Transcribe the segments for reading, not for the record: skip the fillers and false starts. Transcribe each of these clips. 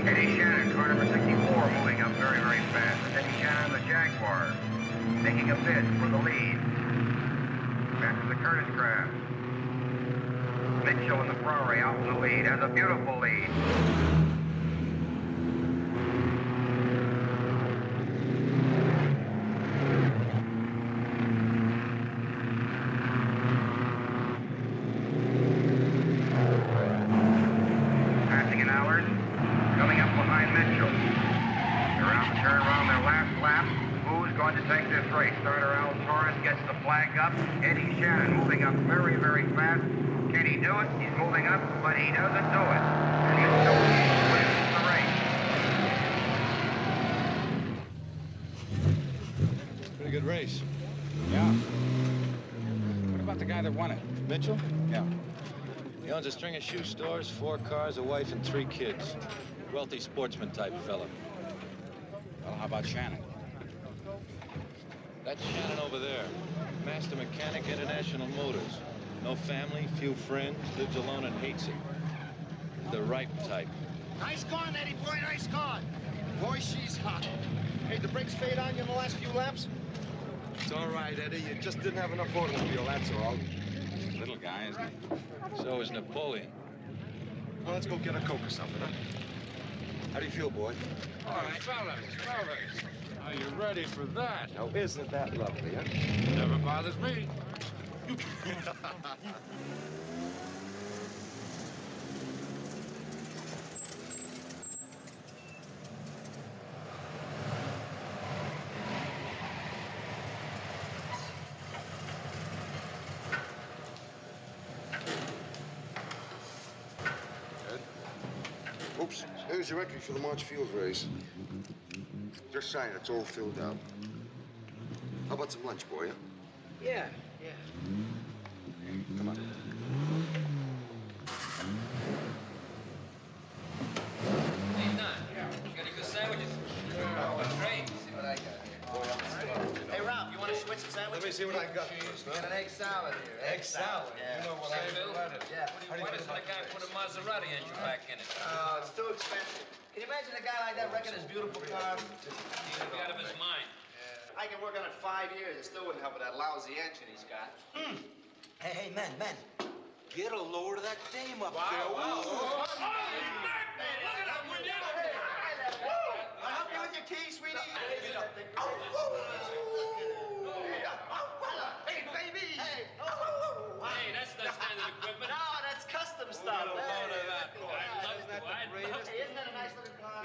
Eddie Shannon, car number 64, moving up very, very fast. It's Eddie Shannon, the Jaguar, making a bid for the lead. After the Curtis crash. Mitchell in the Ferrari out in the lead, has a beautiful lead. Passing in Allard. Coming up behind Mitchell. They're around the turn around their last lap. Who's going to take this race? Starter Al Torres gets the flag up. Eddie Shannon moving up very, very fast. Can he do it? He's moving up, but he doesn't do it. And Mitchell wins the race. Pretty good race. Yeah. What about the guy that won it? Mitchell? Yeah. He owns a string of shoe stores, 4 cars, a wife, and 3 kids. Wealthy sportsman type fella. Well, how about Shannon? That's Shannon over there. Master mechanic, International Motors. No family, few friends, lives alone and hates it. The right type. Nice gone, Eddie boy, nice gone. Boy, she's hot. Hey, the brakes fade on you in the last few laps? It's all right, Eddie. You just didn't have enough automobile, that's all. Little guy, isn't he? So is Napoleon. Well, let's go get a Coke or something, huh? How do you feel, boy? All right, fellas. Are you ready for that? Now, isn't that lovely, huh? Never bothers me. Oops, here's your entry for the March Field race. Just sign it, it's all filled out. How about some lunch, boy, huh? Yeah. Come on. Hey, Don. You got any good sandwiches? Great. See what I got. Hey, Ralph, you want to switch some Let sandwiches? me see what I got first, Got an egg salad here. Egg salad? Yeah. You know what Say, I Bill? Yeah. Why doesn't the guy put a Maserati engine back in it? Oh, it's too expensive. Can you imagine a guy like that wrecking his beautiful car? He's out of his mind. I can work on it 5 years. It still wouldn't help with that lousy engine he's got. Hey, men. Get a load of that dame up there. I'll help you with your keys, sweetie. Hey, baby. Hey. Hey, that's not standard equipment. No, that's custom stuff. Hey, Isn't that a nice looking car?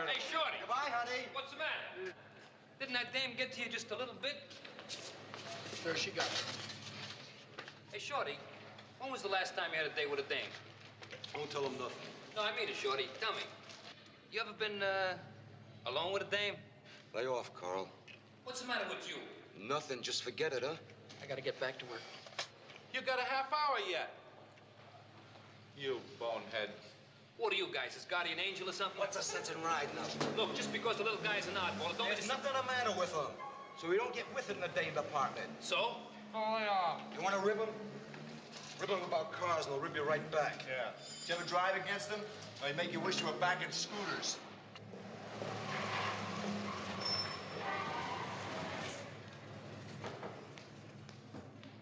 Hey, Shorty. Goodbye, honey. What's the matter? Didn't that dame get to you just a little bit? There she got it. Hey, Shorty, when was the last time you had a date with a dame? Don't tell him nothing. No, I mean it, Shorty. Tell me. You ever been, alone with a dame? Lay off, Carl. What's the matter with you? Nothing, just forget it, huh? I gotta get back to work. You got a half hour yet. You bonehead. What are you guys, his guardian angel or something? What's the sense in riding up? Look, just because the little guy's an oddball, it don't There's mean nothing the matter with him. So we don't get with it in the dame department. So? Oh, yeah. You want to rib him? Rib him about cars and they'll rib you right back. Yeah. Did you ever drive against them? They make you wish you were back in scooters.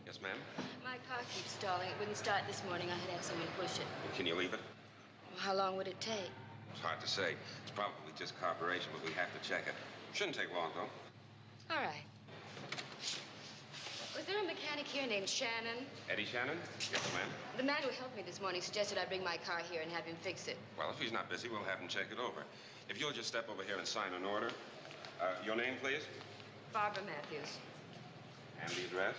Yes, ma'am? My car keeps stalling. It wouldn't start this morning. I had to have someone push it. Can you leave it? Well, how long would it take? It's hard to say. It's probably just carburation, but we have to check it. Shouldn't take long, though. All right. Was there a mechanic here named Shannon? Eddie Shannon? Yes, ma'am. The man who helped me this morning suggested I bring my car here and have him fix it. Well, if he's not busy, we'll have him check it over. If you'll just step over here and sign an order. Your name, please? Barbara Mathews. And the address?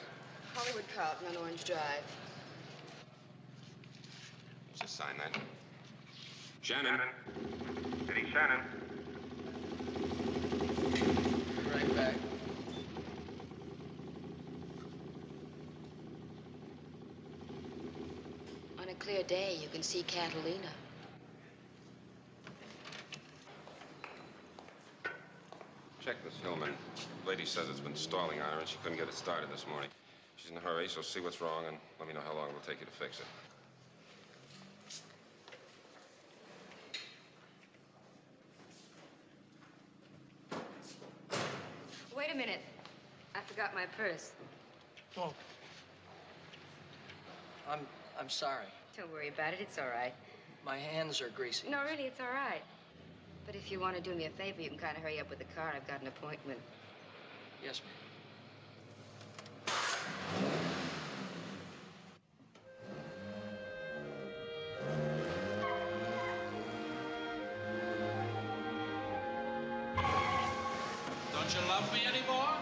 Hollywood Carlton on Orange Drive. Just sign that. Shannon. Eddie Shannon. Right back. On a clear day, you can see Catalina. Check this Hillman. The lady says it's been stalling on her and she couldn't get it started this morning. She's in a hurry, so see what's wrong and let me know how long it'll take you to fix it. Wait a minute. I forgot my purse. Oh. I'm sorry. Don't worry about it. It's all right. My hands are greasy. No, really, it's all right. But if you want to do me a favor, you can kind of hurry up with the car. I've got an appointment. Yes, ma'am. Don't you love me anymore?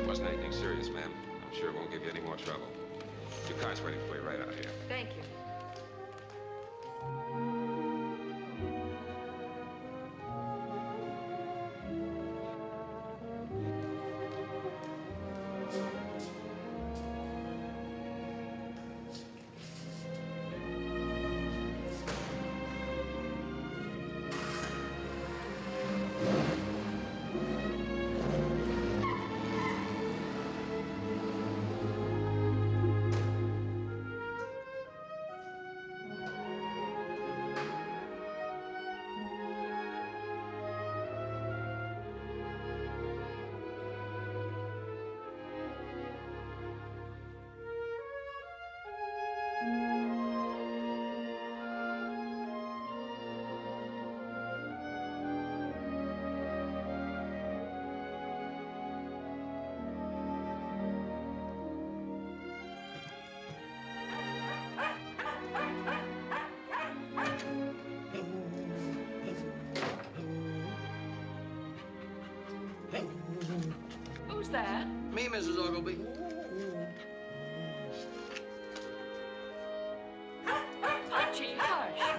Wasn't anything serious, ma'am. I'm sure it won't give you any more trouble. Your car's waiting for you right out here. Thank you. Who's that? Me, Mrs. Ogilvy. Archie, hush.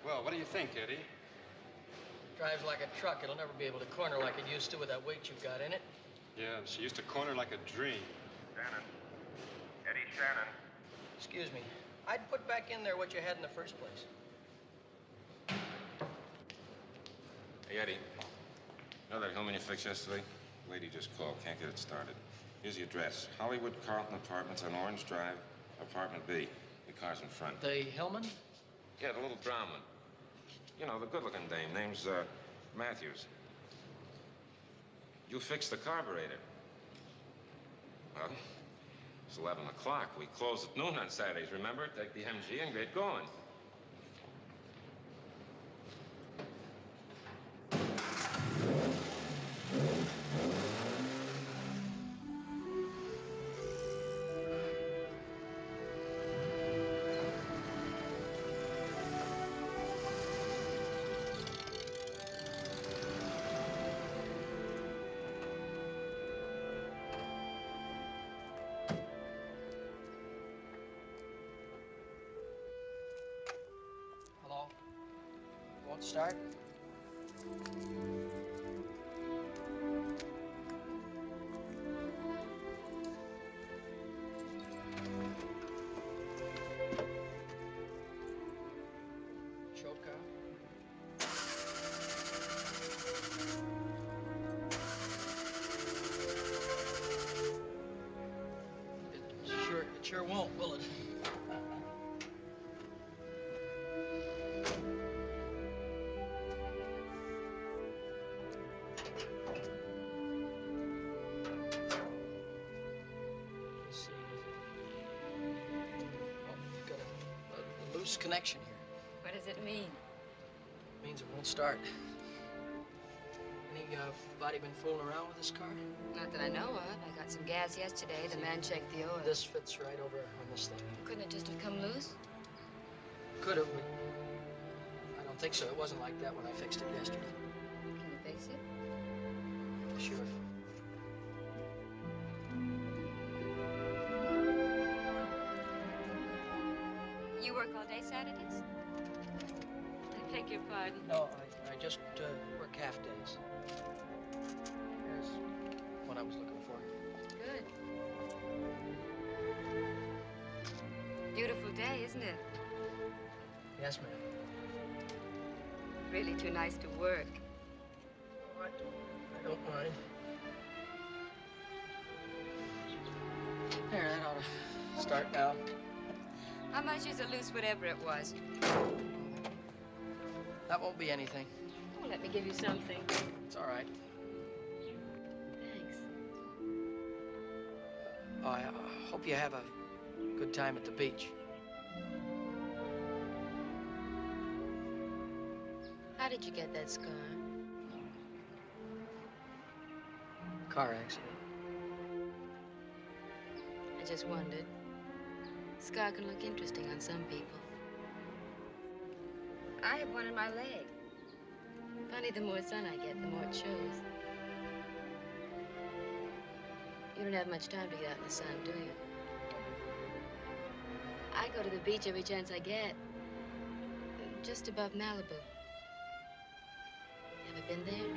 Well, what do you think, Eddie? Drives like a truck. It'll never be able to corner like it used to with that weight you've got in it. Yeah, she used to corner like a dream. Shannon. Eddie Shannon. Excuse me. I'd put back in there what you had in the first place. Hey, Eddie. You know that Hillman you fixed yesterday? Lady just called. Can't get it started. Here's the address. Hollywood Carlton Apartments on Orange Drive, apartment B. The car's in front. The Hillman? Yeah, the little brown one. You know, the good-looking dame. Name's, Mathews. You fixed the carburetor. Well, it's 11 o'clock. We close at noon on Saturdays, remember? Take the MG and get going. Hello? Won't start? Choke out? It sure won't, will it? Loose connection here. What does it mean? It means it won't start. Anybody been fooling around with this car? Not that I know of. I got some gas yesterday. The man checked the oil. This fits right over on this thing. Couldn't it just have come loose? Could have, but I don't think so. It wasn't like that when I fixed it yesterday. Can you fix it? Sure. You work all day Saturdays? I beg your pardon. No, I just work half days. There's what I was looking for. Good. Beautiful day, isn't it? Yes, ma'am. Really too nice to work. Oh, I don't mind. There, that ought to start now. How much is it loose, whatever it was? That won't be anything. Oh, let me give you something. It's all right. Thanks. Oh, I hope you have a good time at the beach. How did you get that scar? Car accident. I just wondered. Scar can look interesting on some people. I have one in my leg. Funny, the more sun I get, the more it shows. You don't have much time to get out in the sun, do you? I go to the beach every chance I get. Just above Malibu. Ever been there?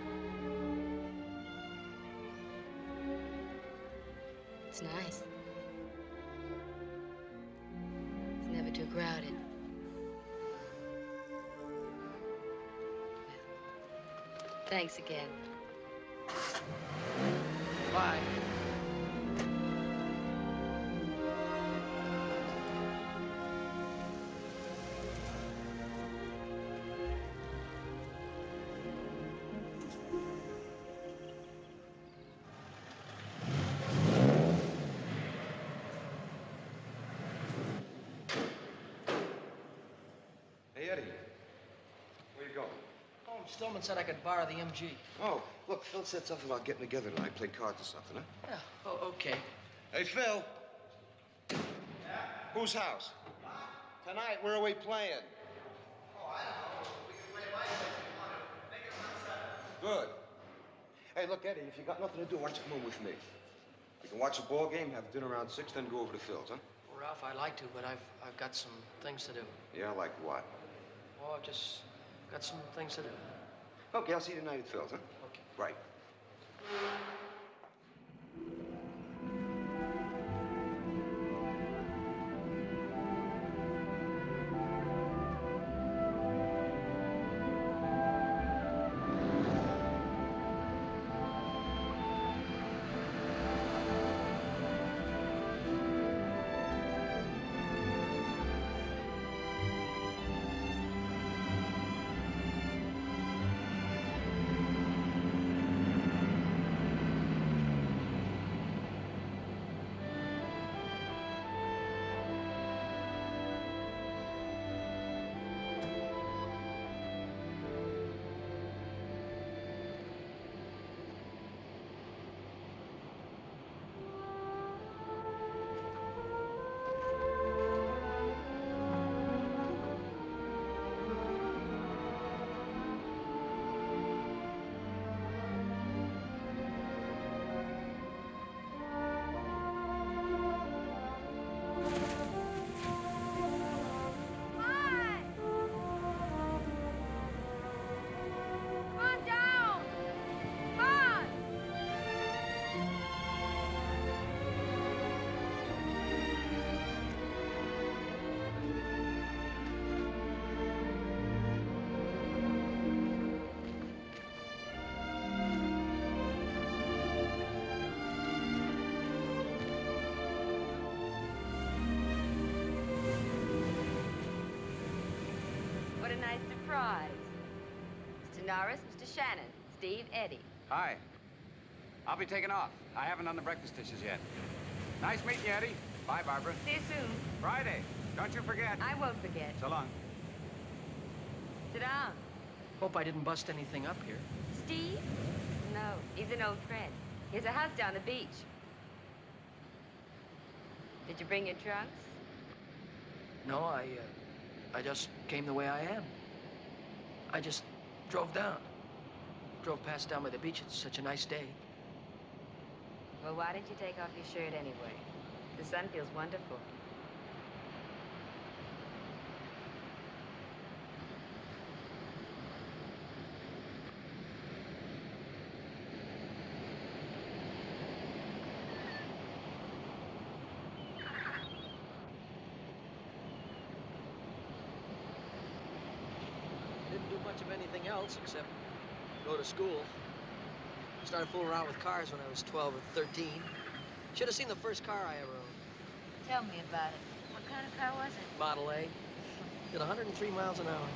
It's nice. It's never too crowded. Thanks again. Bye. Hey, Eddie. Where you going? Oh, Stillman said I could borrow the MG. Oh, look, Phil said something about getting together tonight, play cards or something, huh? Yeah, oh, okay. Hey, Phil. Yeah? Whose house? Tonight, where are we playing? Oh, I don't know. We can play my place if you want to. Make it 1-7. Good. Hey, look, Eddie, if you got nothing to do, why don't you come in with me? We can watch a ball game, have dinner around 6, then go over to Phil's, huh? Well, Ralph, I'd like to, but I've got some things to do. Yeah, like what? Oh, I've just got some things to do. Okay, I'll see you tonight at Phil's, huh? Okay. Right. What a nice surprise. Mr. Norris, Mr. Shannon, Steve, Eddie. Hi. I'll be taking off. I haven't done the breakfast dishes yet. Nice meeting you, Eddie. Bye, Barbara. See you soon. Friday. Don't you forget. I won't forget. So long. Sit down. Hope I didn't bust anything up here. Steve? No, he's an old friend. He has a house down the beach. Did you bring your trunks? No, I just came the way I am. I just drove down. Drove past down by the beach. It's such a nice day. Well, why didn't you take off your shirt anyway? The sun feels wonderful. I didn't do much of anything else except go to school. Started fooling around with cars when I was 12 or 13. Should have seen the first car I ever owned. Tell me about it. What kind of car was it? Model A. Did 103 miles an hour.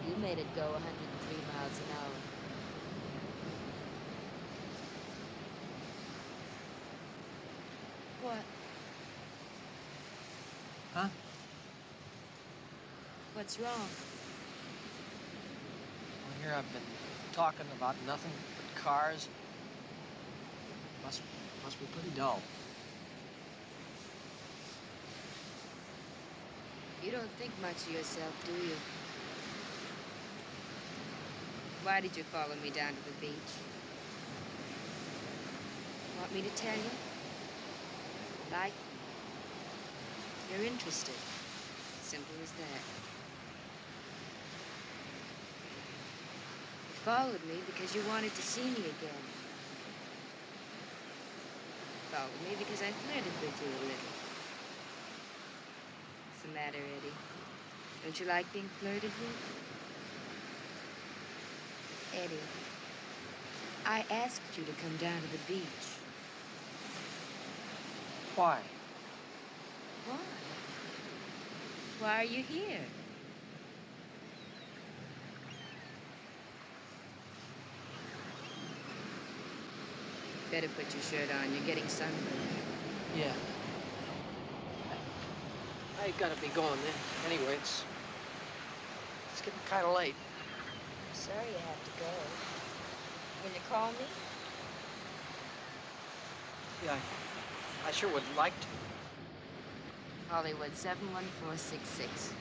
You made it go 103 miles an hour. What? Huh? What's wrong? Well, here I've been talking about nothing but cars. Must be pretty dull. You don't think much of yourself, do you? Why did you follow me down to the beach? Want me to tell you? Like me. You're interested. Simple as that. You followed me because you wanted to see me again. You followed me because I flirted with you a little. What's the matter, Eddie? Don't you like being flirted with? Eddie, I asked you to come down to the beach. Why? Why? Why are you here? Better put your shirt on. You're getting sunburned. Yeah. I gotta be going then. Anyway, it's getting kind of late. I'm sorry you have to go. Will you call me? Yeah, I sure would like to. Hollywood 71466.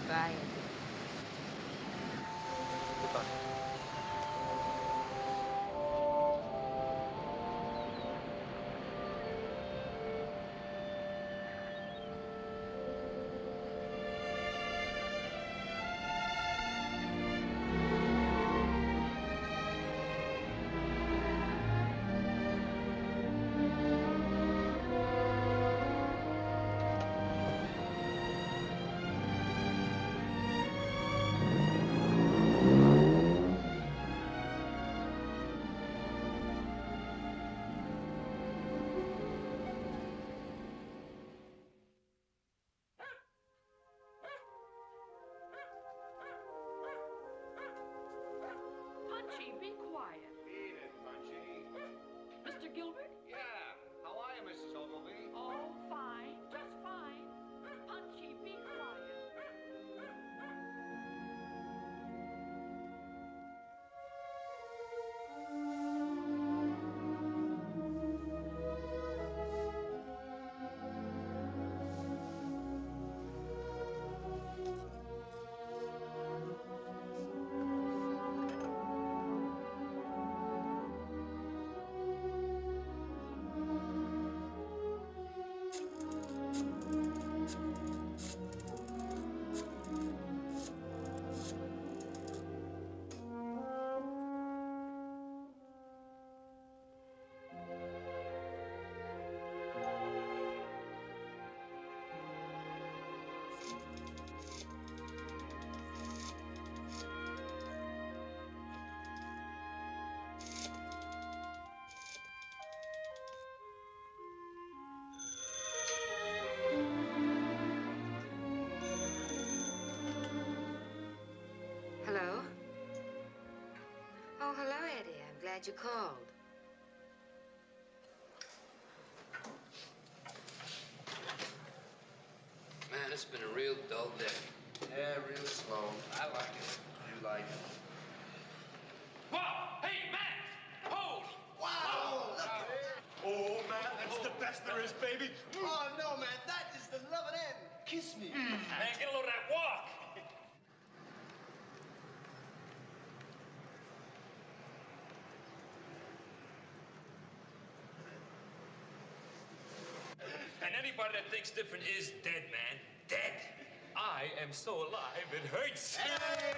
Bye. Goodbye. glad you called. Man, it's been a real dull day. Yeah, real slow. I like it. You like it? Whoa! Hey, Max! Holy! Wow! Look at it. Oh, man, that's the best there is, baby. Oh, no, man, that is the loving end. Kiss me. Man, get a load of that walk! And anybody that thinks different is dead, man. Dead. I am so alive, it hurts. Hey,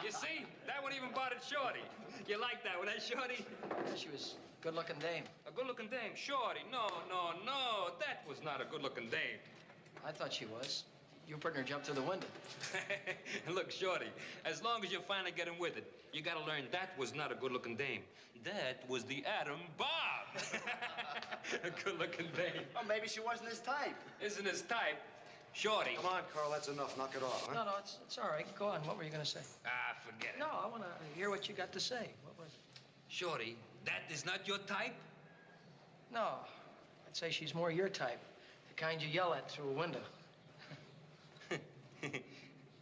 You see? That one even bothered Shorty. You like that one, eh, Shorty? Yeah, she was a good-looking dame. A good-looking dame. Shorty, no. That was not a good-looking dame. I thought she was. You were putting her jump through the window. Look, Shorty, as long as you're finally getting with it, you gotta learn that was not a good-looking dame. That was the atom bomb. A good-looking dame. Oh, maybe she wasn't his type. Isn't his type. Shorty. Come on, Carl, that's enough. Knock it off, huh? No, it's all right. Go on. What were you going to say? Ah, forget it. No, I want to hear what you got to say. What was it? Shorty, that is not your type? No, I'd say she's more your type. The kind you yell at through a window.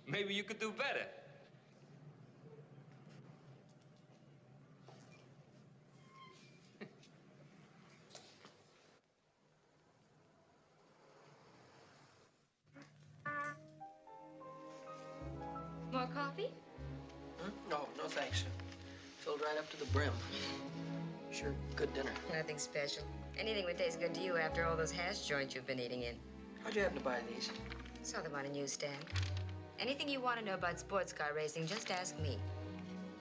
Maybe you could do better. More coffee? No, thanks. Filled right up to the brim. Sure, good dinner. Nothing special. Anything would taste good to you after all those hash joints you've been eating in. How'd you happen to buy these? Saw them on a newsstand. Anything you want to know about sports car racing, just ask me.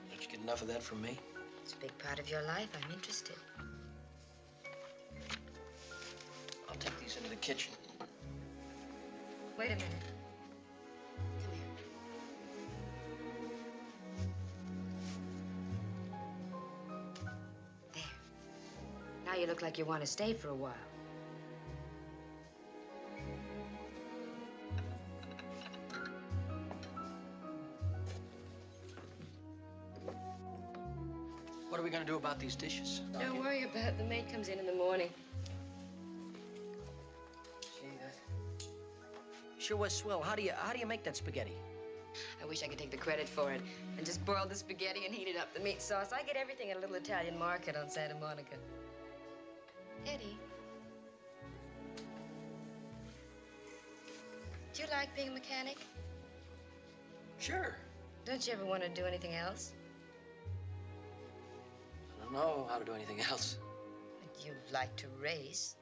Don't you get enough of that from me? It's a big part of your life. I'm interested. I'll take these into the kitchen. Wait a minute. Come here. There. Now you look like you want to stay for a while. What are we going to do about these dishes? Don't worry about it. The maid comes in the morning. See that? Sure was swell. How do you make that spaghetti? I wish I could take the credit for it and just boil the spaghetti and heat it up the meat sauce. I get everything at a little Italian market on Santa Monica. Eddie. Do you like being a mechanic? Sure. Don't you ever want to do anything else? I don't know how to do anything else. You like to race.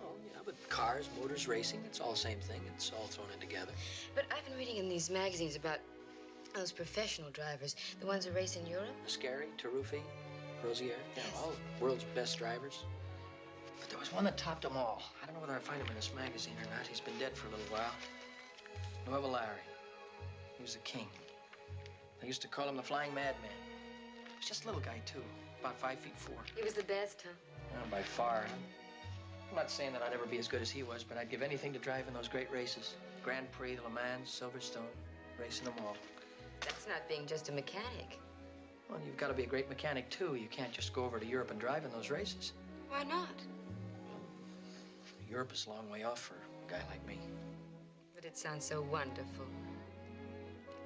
Oh, yeah, but cars, motors, racing, it's all the same thing. It's all thrown in together. But I've been reading in these magazines about those professional drivers, the ones who race in Europe. Mascari, Taruffi, Rosier. Yeah, Yes. all world's best drivers. But there was one that topped them all. I don't know whether I find him in this magazine or not. He's been dead for a little while. Nueva Larry. He was the king. They used to call him the Flying Madman. He was just a little guy, too. About 5'4". He was the best, huh? Well, by far. I'm not saying that I'd ever be as good as he was, but I'd give anything to drive in those great races. Grand Prix, Le Mans, Silverstone, racing them all. That's not being just a mechanic. Well, you've got to be a great mechanic, too. You can't just go over to Europe and drive in those races. Why not? Europe is a long way off for a guy like me. But it sounds so wonderful.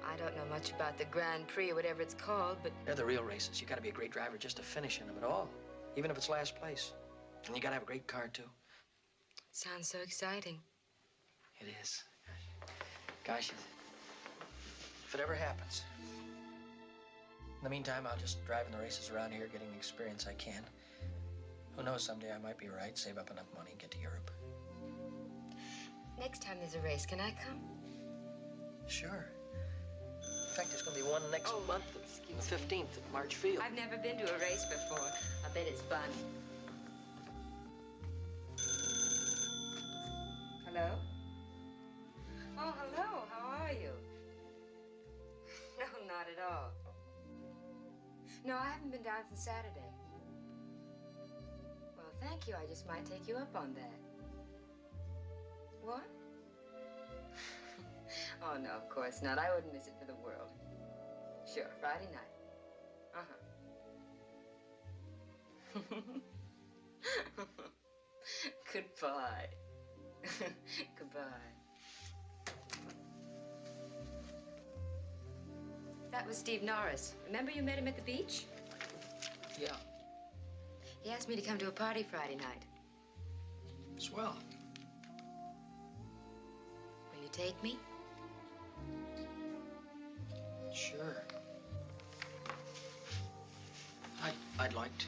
I don't know much about the Grand Prix or whatever it's called, but... They're the real races. You got to be a great driver just to finish in them at all, even if it's last place. And you got to have a great car, too. It sounds so exciting. It is. Gosh, if it ever happens. In the meantime, I'll just drive in the races around here, getting the experience I can. Who knows, someday I might be right, save up enough money and get to Europe. Next time there's a race, can I come? Sure. In fact, there's going to be one next month, the 15th at March Field. I've never been to a race before. I bet it's fun. Hello? Oh, hello. How are you? No, not at all. No, I haven't been down since Saturday. Well, thank you. I just might take you up on that. What? Oh, no, of course not. I wouldn't miss it for the world. Sure, Friday night. Goodbye. Goodbye. That was Steve Norris. Remember you met him at the beach? Yeah. He asked me to come to a party Friday night. Swell. Will you take me? Sure. I'd like to.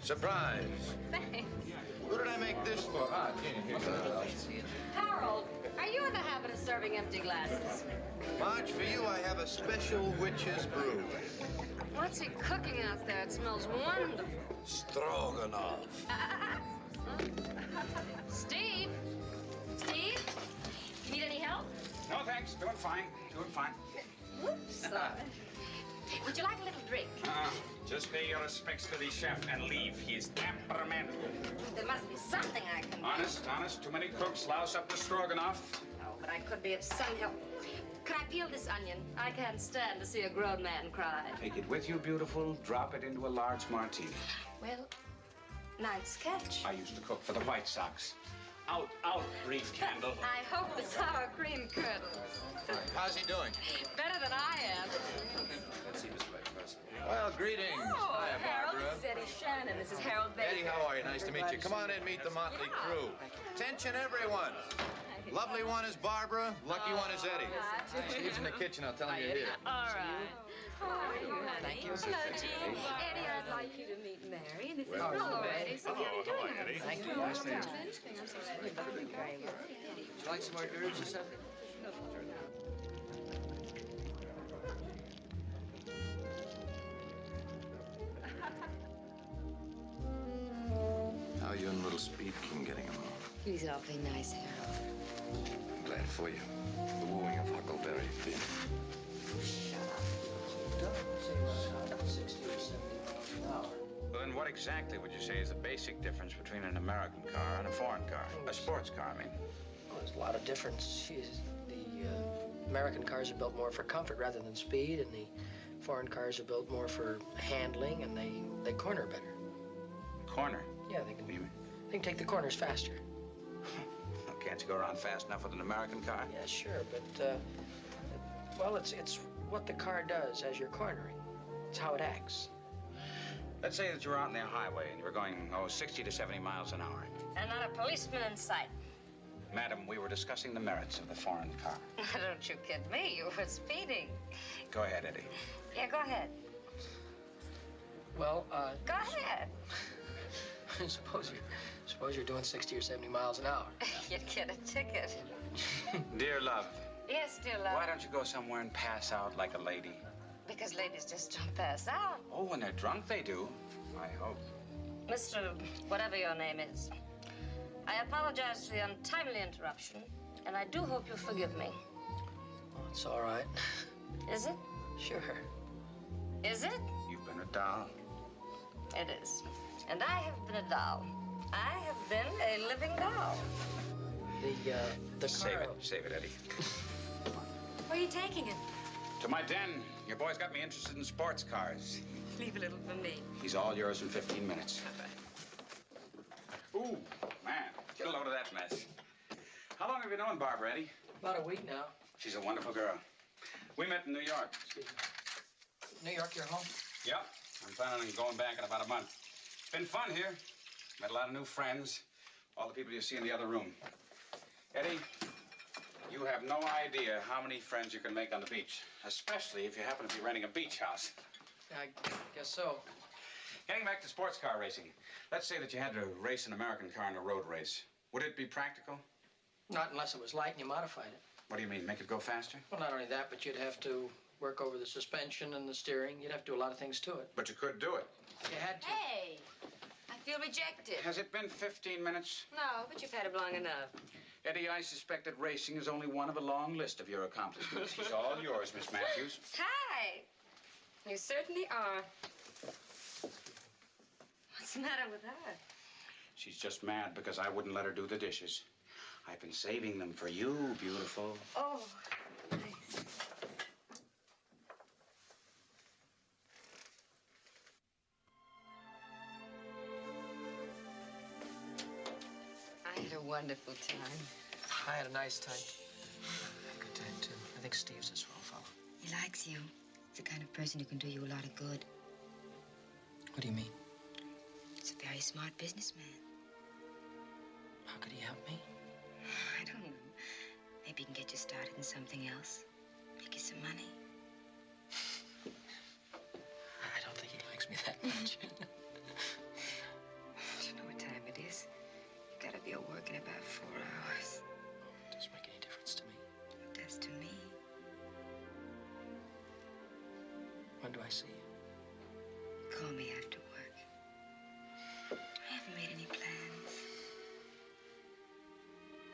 Surprise. Thanks. Who did I make this for? Harold, are you in the habit of serving empty glasses? Marge, for you, I have a special witch's brew. What's he cooking out there? It smells wonderful. Stroganoff. Steve? Steve? You need any help? No, thanks. Doing fine. Doing fine. Oops. Would you like a little drink? Just pay your respects to the chef and leave. He is temperamental. There must be something I can do. Honest. Too many cooks louse up the stroganoff. Oh, but I could be of some help. Could I peel this onion? I can't stand to see a grown man cry. Take it with you, beautiful. Drop it into a large martini. Well, nice catch. I used to cook for the White Sox. Out, brief candle. I hope the sour cream curdles. How's he doing? Better than I am. Let's see this way first. Well, greetings. Oh, Hiya, Harold, Barbara. this is Eddie Shannon. This is Harold Baker. Eddie, how are you? Nice to meet you. Come on in, meet the motley crew. Attention, everyone. Lovely one is Barbara. Lucky one is Eddie. Steve's in the kitchen. I'll tell him you're here. All right. How are you, honey? Thank you. Hello, Jean. Eddie, I'd like you to meet Mary. And this is Eddie. So how are you doing? Eddie. Thank you. Nice to meet you. Would you like some hors d'oeuvres or something? How are you and little Speed King getting along? He's awfully nice, Harold. I'm glad for you. The wooing of Huckleberry Finn. Well, then what exactly would you say is the basic difference between an American car and a foreign car? A sports car, I mean. Well, there's a lot of difference. The American cars are built more for comfort rather than speed, and the foreign cars are built more for handling, and they corner better. Corner? Yeah, they can take the corners faster. Can't you go around fast enough with an American car? Yeah, sure, but well, it's what the car does as you're cornering. It's how it acts. Let's say that you're out on the highway and you're going, 60 to 70 miles an hour. And not a policeman in sight. Madam, we were discussing the merits of the foreign car. Don't you kid me. You were speeding. Go ahead, Eddie. Yeah, go ahead. Well, Go ahead. Suppose you're doing 60 or 70 miles an hour. You'd get a ticket. Dear love. Yes, dear love. Why don't you go somewhere and pass out like a lady? Because ladies just don't pass out. Oh, when they're drunk, they do. I hope. Mr. Whatever your name is, I apologize for the untimely interruption, and I do hope you'll forgive me. Oh, it's all right. Is it? Sure. Is it? You've been a doll. It is. And I have been a doll. I have been a living doll. The Save car... it. Save it, Eddie. Where are you taking him? To my den. Your boy's got me interested in sports cars. Leave a little for me. He's all yours in 15 minutes. Ooh, man. Get a load of that mess. How long have you known Barbara, Eddie? About a week now. She's a wonderful girl. We met in New York. Excuse me. New York, your home? Yep. I'm planning on going back in about a month. Been fun here. Met a lot of new friends. All the people you see in the other room. Eddie, you have no idea how many friends you can make on the beach, especially if you happen to be renting a beach house. I guess so. Getting back to sports car racing, let's say that you had to race an American car in a road race. Would it be practical? Not unless it was light and you modified it. What do you mean, make it go faster? Well, not only that, but you'd have to work over the suspension and the steering. You'd have to do a lot of things to it. But you could do it. You had to. Hey! I He'll reject it. Has it been 15 minutes? No, but you've had him long enough. Eddie, I suspect that racing is only one of a long list of your accomplishments. He's all yours, Miss Mathews. Hi. You certainly are. What's the matter with her? She's just mad because I wouldn't let her do the dishes. I've been saving them for you, beautiful. Oh, thanks. I had a wonderful time. I had a nice time. I had a good time, too. I think Steve's a swell fellow. He likes you. He's the kind of person who can do you a lot of good. What do you mean? He's a very smart businessman. How could he help me? I don't know. Maybe he can get you started in something else. Make you some money. I don't think he likes me that much. Do you know what time it is? You gotta be at work in about 4 hours. It doesn't make any difference to me. It does to me. When do I see you? Call me after work. I haven't made any plans.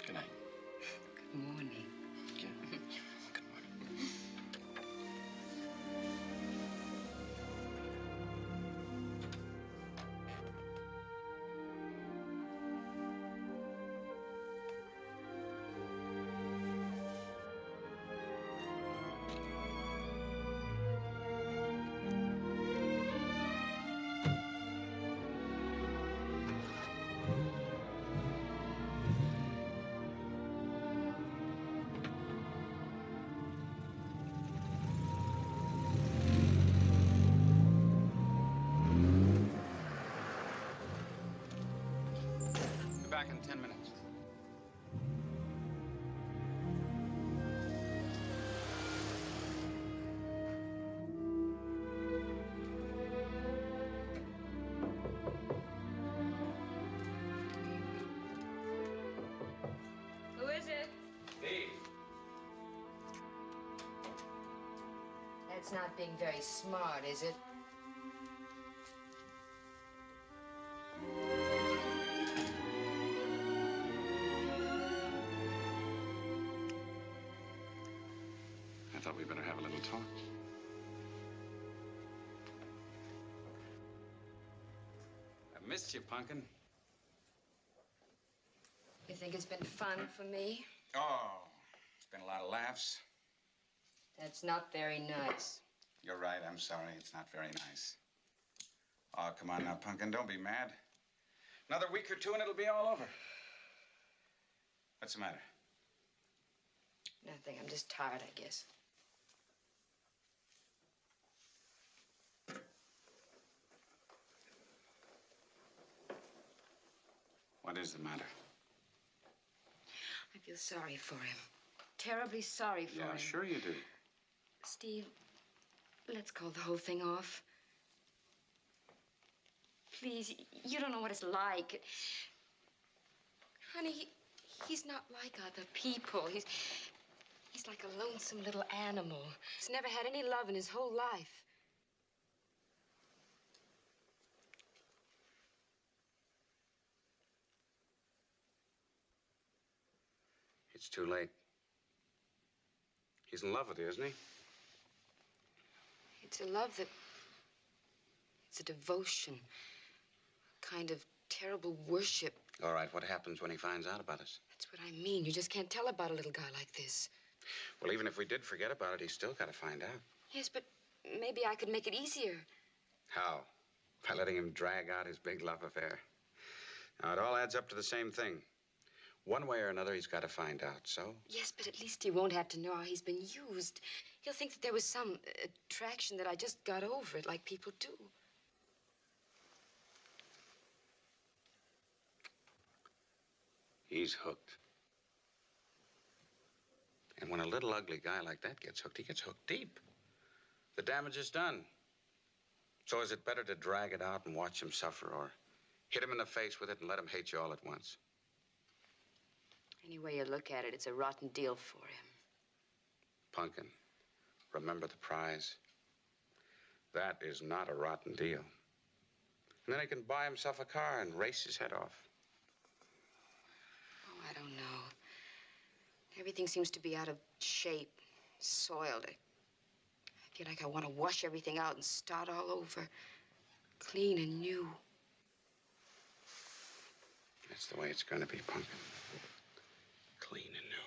Good night. Good morning. Good morning. Be back in 10 minutes. Who is it? Steve. That's not being very smart, is it? I thought we'd better have a little talk. I missed you, Punkin. You think it's been fun for me? Oh, it's been a lot of laughs. That's not very nice. You're right, I'm sorry. It's not very nice. Oh, come on now, Punkin, don't be mad. Another week or two and it'll be all over. What's the matter? Nothing. I'm just tired, I guess. What is the matter? I feel sorry for him. Terribly sorry for him. Yeah, sure you do. Steve, let's call the whole thing off. Please, you don't know what it's like. Honey, he's not like other people. He's like a lonesome little animal. He's never had any love in his whole life. It's too late. He's in love with you, isn't he? It's a love that... It's a devotion. A kind of terrible worship. All right, what happens when he finds out about us? That's what I mean. You just can't tell about a little guy like this. Well, even if we did forget about it, he's still got to find out. Yes, but maybe I could make it easier. How? By letting him drag out his big love affair. Now, it all adds up to the same thing. One way or another, he's got to find out, so? Yes, but at least he won't have to know how he's been used. He'll think that there was some attraction, that I just got over it like people do. He's hooked. And when a little ugly guy like that gets hooked, he gets hooked deep. The damage is done. So is it better to drag it out and watch him suffer, or hit him in the face with it and let him hate you all at once? Any way you look at it, it's a rotten deal for him. Punkin, remember the prize. That is not a rotten deal. And then he can buy himself a car and race his head off. Oh, I don't know. Everything seems to be out of shape, soiled. I feel like I want to wash everything out and start all over, clean and new. That's the way it's going to be, Punk. Clean and new.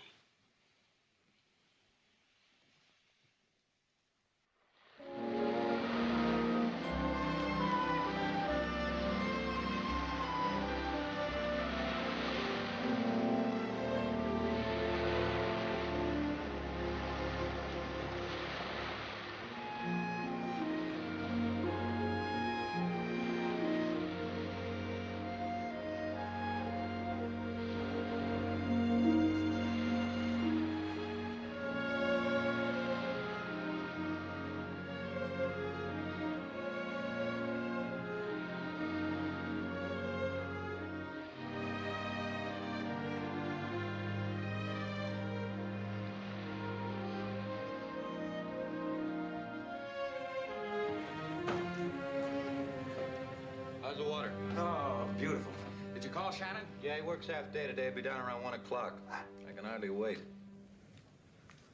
How's the water? Oh, beautiful. Did you call Shannon? Yeah, he works half day today. He'll be down around 1 o'clock. I can hardly wait.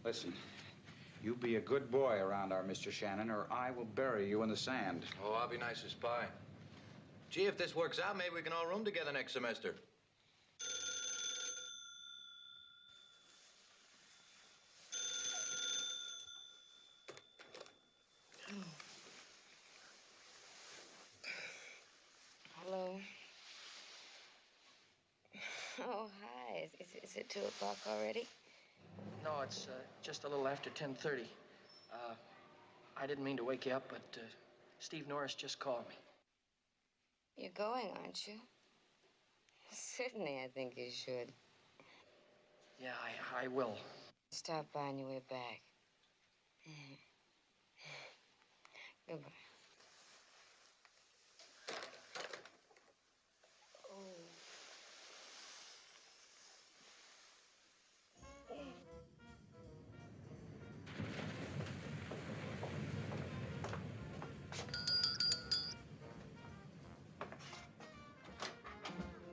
Listen, you be a good boy around our Mr. Shannon, or I will bury you in the sand. Oh, I'll be nice as pie. Gee, if this works out, maybe we can all room together next semester. Hello. Oh, hi. Is it 2 o'clock already? No, it's just a little after 10:30. I didn't mean to wake you up, but Steve Norris just called me. You're going, aren't you? Certainly, I think you should. Yeah, I will. Stop by on your way back. Goodbye.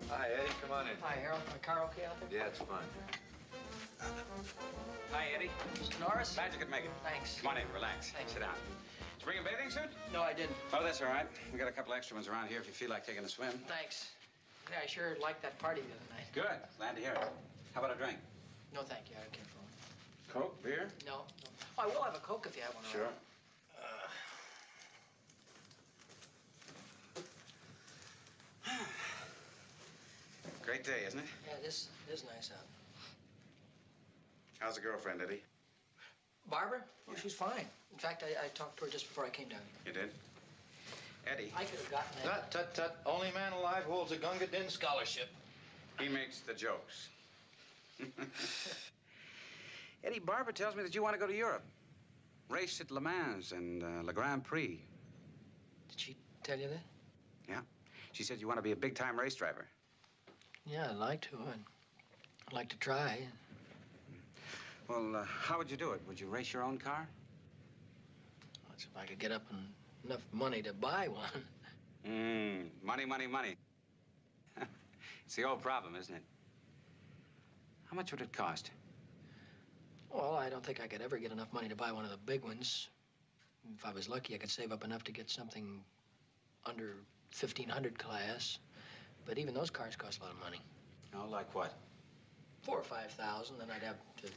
Hi, Eddie. Come on in. Hi, Harold. My car okay out there? Yeah, it's fine. Hi, Eddie. Mr. Norris? Glad you could make it. Thanks. Come on in, relax. Thanks. Sit down. Did you bring a bathing suit? No, I didn't. Oh, that's all right. We got a couple extra ones around here if you feel like taking a swim. Thanks. Yeah, I sure liked that party the other night. Good. Glad to hear it. How about a drink? No, thank you. I don't care for one. Coke, beer? No. Oh, I will have a Coke if you have one around. Sure. Great day, isn't it? Yeah, this is nice out. How's the girlfriend, Eddie? Barbara? Oh, she's fine. In fact, I talked to her just before I came down here. You did? Eddie. I could have gotten that. Tut, tut, tut. Only man alive who holds a Gunga Din scholarship. He makes the jokes. Eddie, Barbara tells me that you want to go to Europe. Race at Le Mans and Le Grand Prix. Did she tell you that? Yeah. She said you want to be a big-time race driver. Yeah, I'd like to. I'd like to try. Well, how would you do it? Would you race your own car? That's if I could get up enough money to buy one. Money, money, money. It's the old problem, isn't it? How much would it cost? Well, I don't think I could ever get enough money to buy one of the big ones. If I was lucky, I could save up enough to get something under 1500 class. But even those cars cost a lot of money. Oh, like what? 4,000 or 5,000. Then I'd have to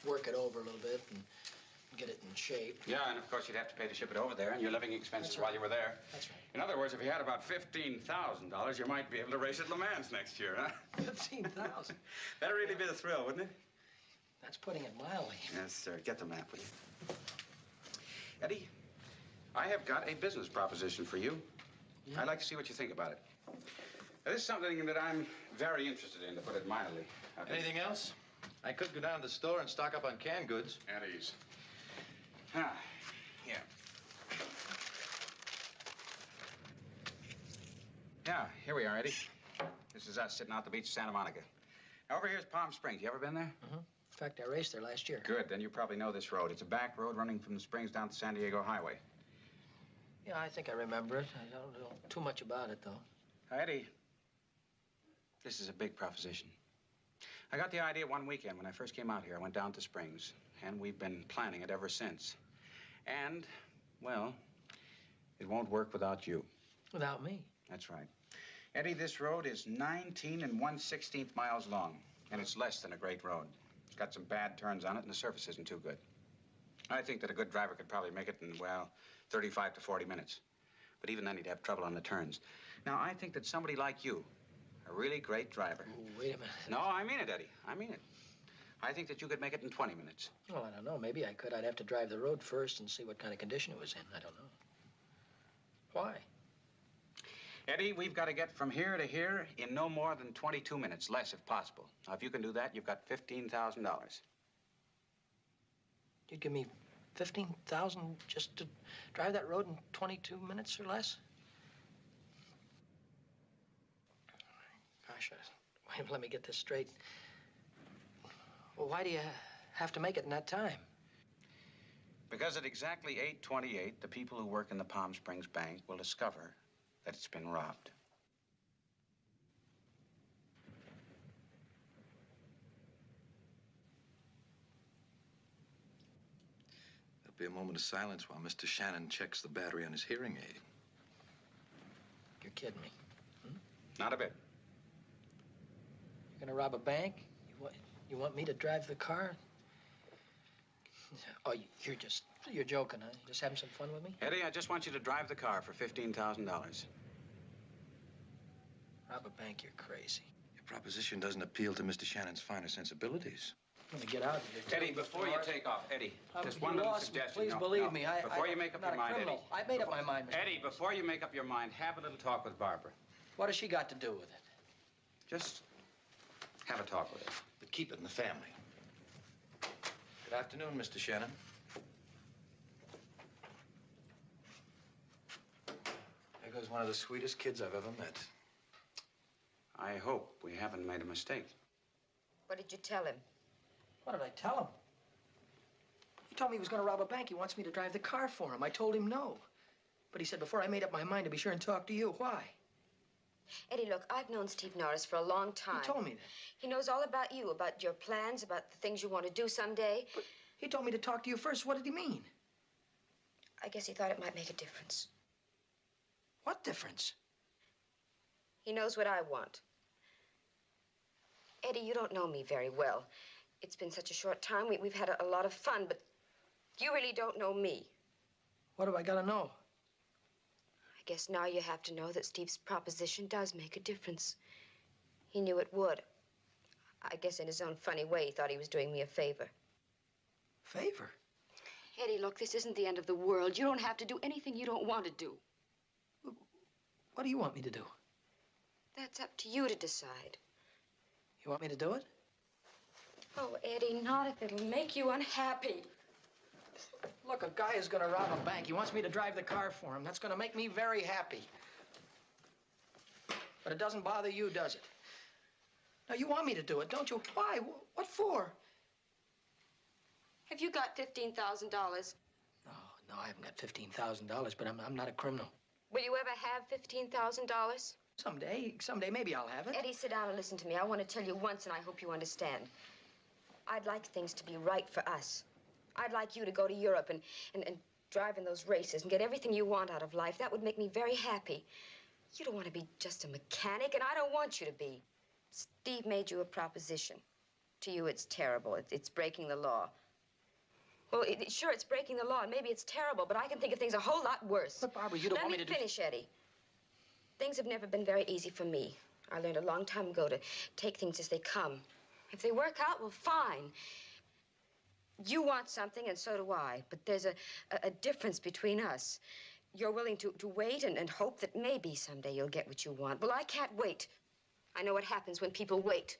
work it over a little bit and get it in shape. Yeah, and of course you'd have to pay to ship it over there and your living expenses while you were there. That's right. In other words, if you had about $15,000, you might be able to race at Le Mans next year, huh? 15,000. That'd really be the thrill, wouldn't it? That's putting it mildly. Yes, sir. Get the map, will you? Eddie, I have got a business proposition for you. Yeah? I'd like to see what you think about it. Now, this is something that I'm very interested in, to put it mildly. Anything else? I could go down to the store and stock up on canned goods. At ease. Ah, here. Yeah, here we are, Eddie. This is us sitting out the beach of Santa Monica. Now, over here's Palm Springs. You ever been there? In fact, I raced there last year. Good. Then you probably know this road. It's a back road running from the Springs down to San Diego Highway. Yeah, I think I remember it. I don't know too much about it, though. Eddie, this is a big proposition. I got the idea one weekend when I first came out here. I went down to Springs, and we've been planning it ever since. And, well, it won't work without you. Without me? That's right. Eddie, this road is 19 1/16 miles long, and it's less than a great road. It's got some bad turns on it, and the surface isn't too good. I think that a good driver could probably make it in, well, 35 to 40 minutes. But even then, he'd have trouble on the turns. Now, I think that somebody like you, a really great driver... Oh, wait a minute. No, I mean it, Eddie. I mean it. I think that you could make it in 20 minutes. Well, I don't know. Maybe I could. I'd have to drive the road first and see what kind of condition it was in. I don't know. Why? Eddie, we've got to get from here to here in no more than 22 minutes, less if possible. Now, if you can do that, you've got $15,000. You'd give me $15,000 just to drive that road in 22 minutes or less? Gosh, wait, let me get this straight. Well, why do you have to make it in that time? Because at exactly 8:28, the people who work in the Palm Springs Bank will discover that it's been robbed. There'll be a moment of silence while Mr. Shannon checks the battery on his hearing aid. You're kidding me. Not a bit. You're gonna rob a bank? You want me to drive the car? Oh, you're joking, huh? You're just having some fun with me? Eddie, I just want you to drive the car for $15,000. Rob a bank, you're crazy. Your proposition doesn't appeal to Mr. Shannon's finer sensibilities. I'm gonna get out of here. Eddie, before you take off, Eddie, just You one little lost me. suggestion. Please No, believe no. me. Before you make up your mind, Eddie. I made up my mind, Mr. Eddie, before you make up your mind, have a little talk with Barbara. What has she got to do with it? Just have a talk with her. But keep it in the family. Good afternoon, Mr. Shannon. There goes one of the sweetest kids I've ever met. I hope we haven't made a mistake. What did you tell him? What did I tell him? He told me he was going to rob a bank. He wants me to drive the car for him. I told him no. But he said before I made up my mind to be sure and talk to you. Why? Eddie, look, I've known Steve Norris for a long time. He told me that. He knows all about you, about your plans, about the things you want to do someday. But he told me to talk to you first. What did he mean? I guess he thought it might make a difference. What difference? He knows what I want. Eddie, you don't know me very well. It's been such a short time. We've had a lot of fun, but you really don't know me. What do I got to know? I guess now you have to know that Steve's proposition does make a difference. He knew it would. I guess in his own funny way, he thought he was doing me a favor. Favor? Eddie, look, this isn't the end of the world. You don't have to do anything you don't want to do. What do you want me to do? That's up to you to decide. You want me to do it? Oh, Eddie, not if it'll make you unhappy. Look, a guy is going to rob a bank. He wants me to drive the car for him. That's going to make me very happy. But it doesn't bother you, does it? Now, you want me to do it, don't you? Why? What for? Have you got $15,000? No, I haven't got $15,000, but I'm not a criminal. Will you ever have $15,000? Someday, maybe I'll have it. Eddie, sit down and listen to me. I want to tell you once, and I hope you understand. I'd like things to be right for us. I'd like you to go to Europe and drive in those races and get everything you want out of life. That would make me very happy. You don't want to be just a mechanic, and I don't want you to be. Steve made you a proposition. To you, it's terrible. It's breaking the law. Well, sure, it's breaking the law, and maybe it's terrible, but I can think of things a whole lot worse. But, Barbara, you don't want me to do... Let me finish, Eddie. Things have never been very easy for me. I learned a long time ago to take things as they come. If they work out, well, fine. You want something, and so do I. But there's a difference between us. You're willing to wait and hope that maybe someday you'll get what you want. Well, I can't wait. I know what happens when people wait.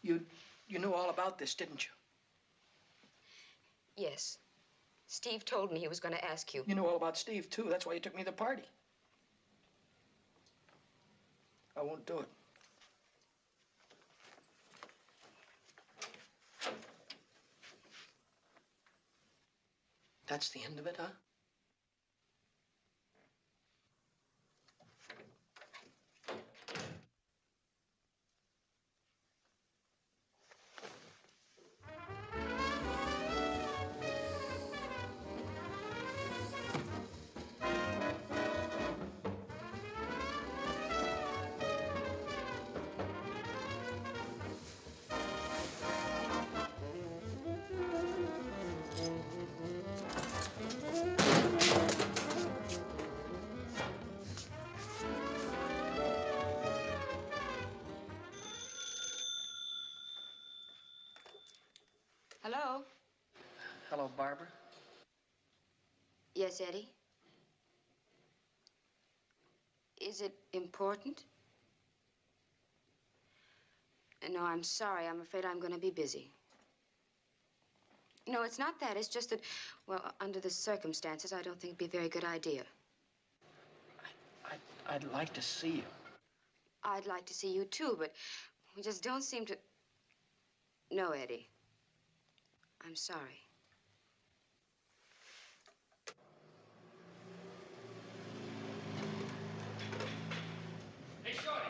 You knew all about this, didn't you? Yes. Steve told me he was going to ask you. You knew all about Steve, too. That's why you took me to the party. I won't do it. That's the end of it, huh? Hello? Hello, Barbara. Yes, Eddie? Is it important? No, I'm sorry. I'm afraid I'm going to be busy. No, it's not that. It's just that, well, under the circumstances, I don't think it'd be a very good idea. I'd like to see you. I'd like to see you, too, but we just don't seem to... No, Eddie. I'm sorry. Hey, Shorty.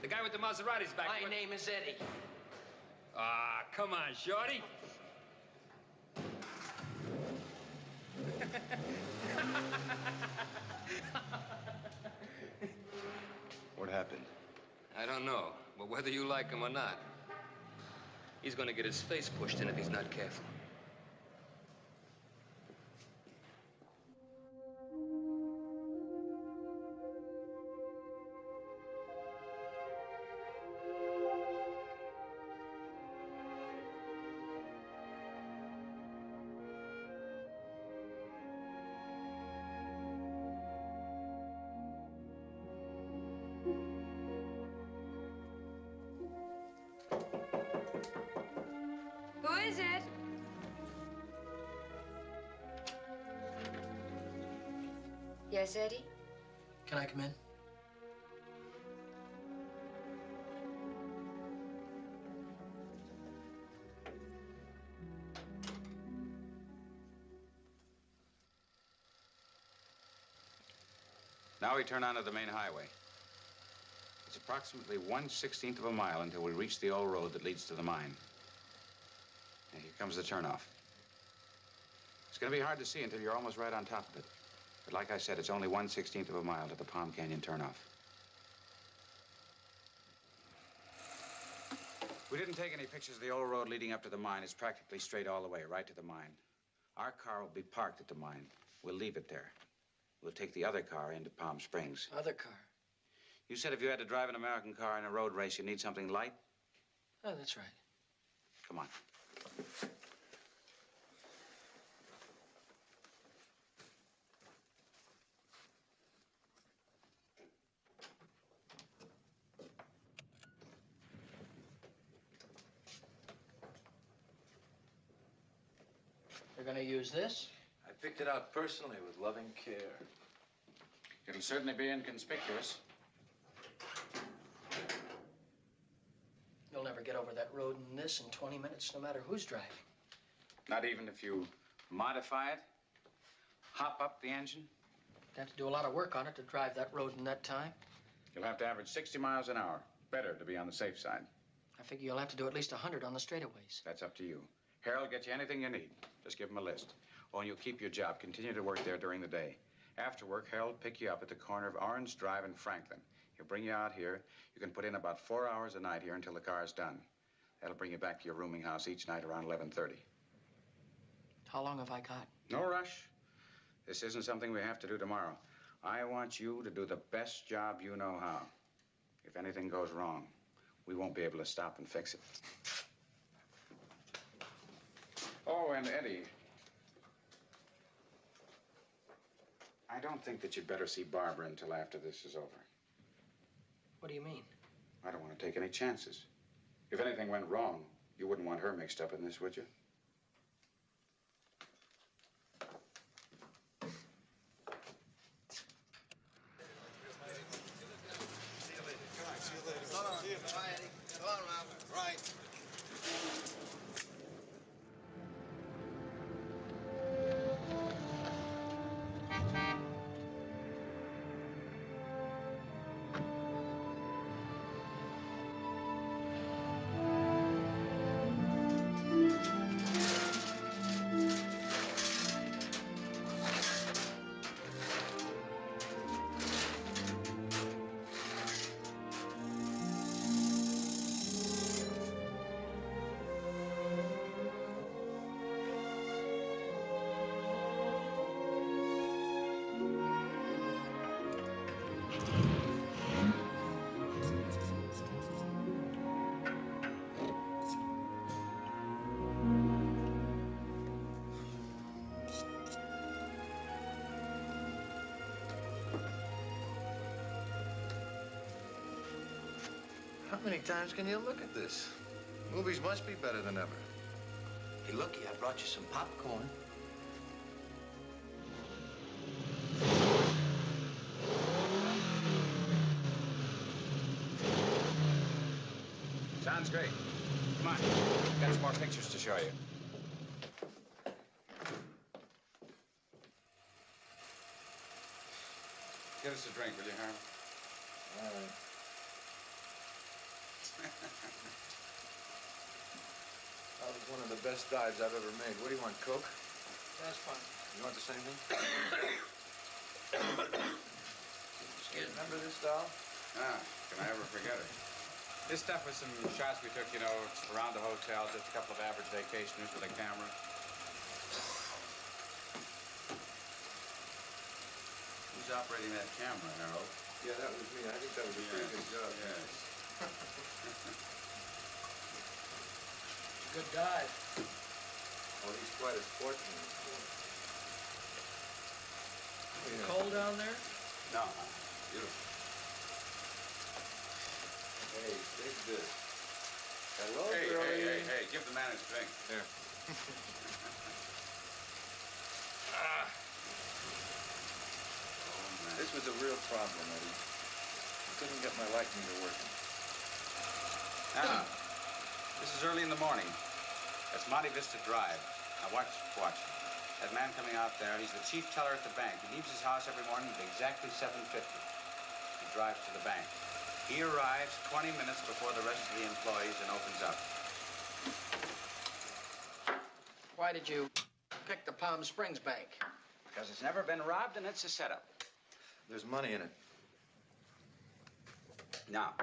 The guy with the Maserati's back. My name is Eddie. Ah, come on, Shorty. What happened? I don't know, but whether you like him or not, he's gonna get his face pushed in if he's not careful. Who is it? Yes, Eddie? Can I come in? Now we turn onto the main highway. It's approximately 1/16 of a mile until we reach the old road that leads to the mine. And here comes the turnoff. It's going to be hard to see until you're almost right on top of it. But like I said, it's only 1/16 of a mile to the Palm Canyon turnoff. We didn't take any pictures of the old road leading up to the mine. It's practically straight all the way, right to the mine. Our car will be parked at the mine. We'll leave it there. We'll take the other car into Palm Springs. Other car? You said if you had to drive an American car in a road race, you need something light? Oh, that's right. Come on. You're gonna use this? I picked it out personally with loving care. It'll certainly be inconspicuous. You'll never get over that road in this in 20 minutes, no matter who's driving. Not even if you modify it? Hop up the engine? You'd have to do a lot of work on it to drive that road in that time. You'll have to average 60 miles an hour. Better to be on the safe side. I figure you'll have to do at least 100 on the straightaways. That's up to you. Harold will get you anything you need. Just give him a list. Oh, and you'll keep your job. Continue to work there during the day. After work, Harold will pick you up at the corner of Orange Drive and Franklin. He'll bring you out here. You can put in about 4 hours a night here until the car's done. That'll bring you back to your rooming house each night around 11:30. How long have I got? No rush. This isn't something we have to do tomorrow. I want you to do the best job you know how. If anything goes wrong, we won't be able to stop and fix it. Oh, and Eddie, I don't think that you'd better see Barbara until after this is over. What do you mean? I don't want to take any chances. If anything went wrong, you wouldn't want her mixed up in this, would you? How many times can you look at this? Movies must be better than ever. Hey, looky, I brought you some popcorn. Sounds great. Come on. Got some more pictures to show you. Get us a drink, will you, Harold? All right. That was one of the best dives I've ever made. What do you want, Coke? That's fine. You want the same thing? Remember this doll? Ah, can I ever forget it? This stuff was some shots we took, you know, around the hotel, just a couple of average vacationers with a camera. Who's operating that camera, Harold? Yeah, that was me. I think that was a pretty good job. Yes. Good dive. Oh, he's quite a sportsman. Is it cold down there? No, beautiful. Hey, take this. Hello, Hey, Billy. hey, give the man his drink. Here. Oh, man. This was a real problem, Eddie. I couldn't get my light meter working. Now, this is early in the morning. That's Monte Vista Drive. Now, watch. That man coming out there, he's the chief teller at the bank. He leaves his house every morning at exactly 7:50. He drives to the bank. He arrives 20 minutes before the rest of the employees and opens up. Why did you pick the Palm Springs Bank? Because it's never been robbed and it's a setup. There's money in it. Now,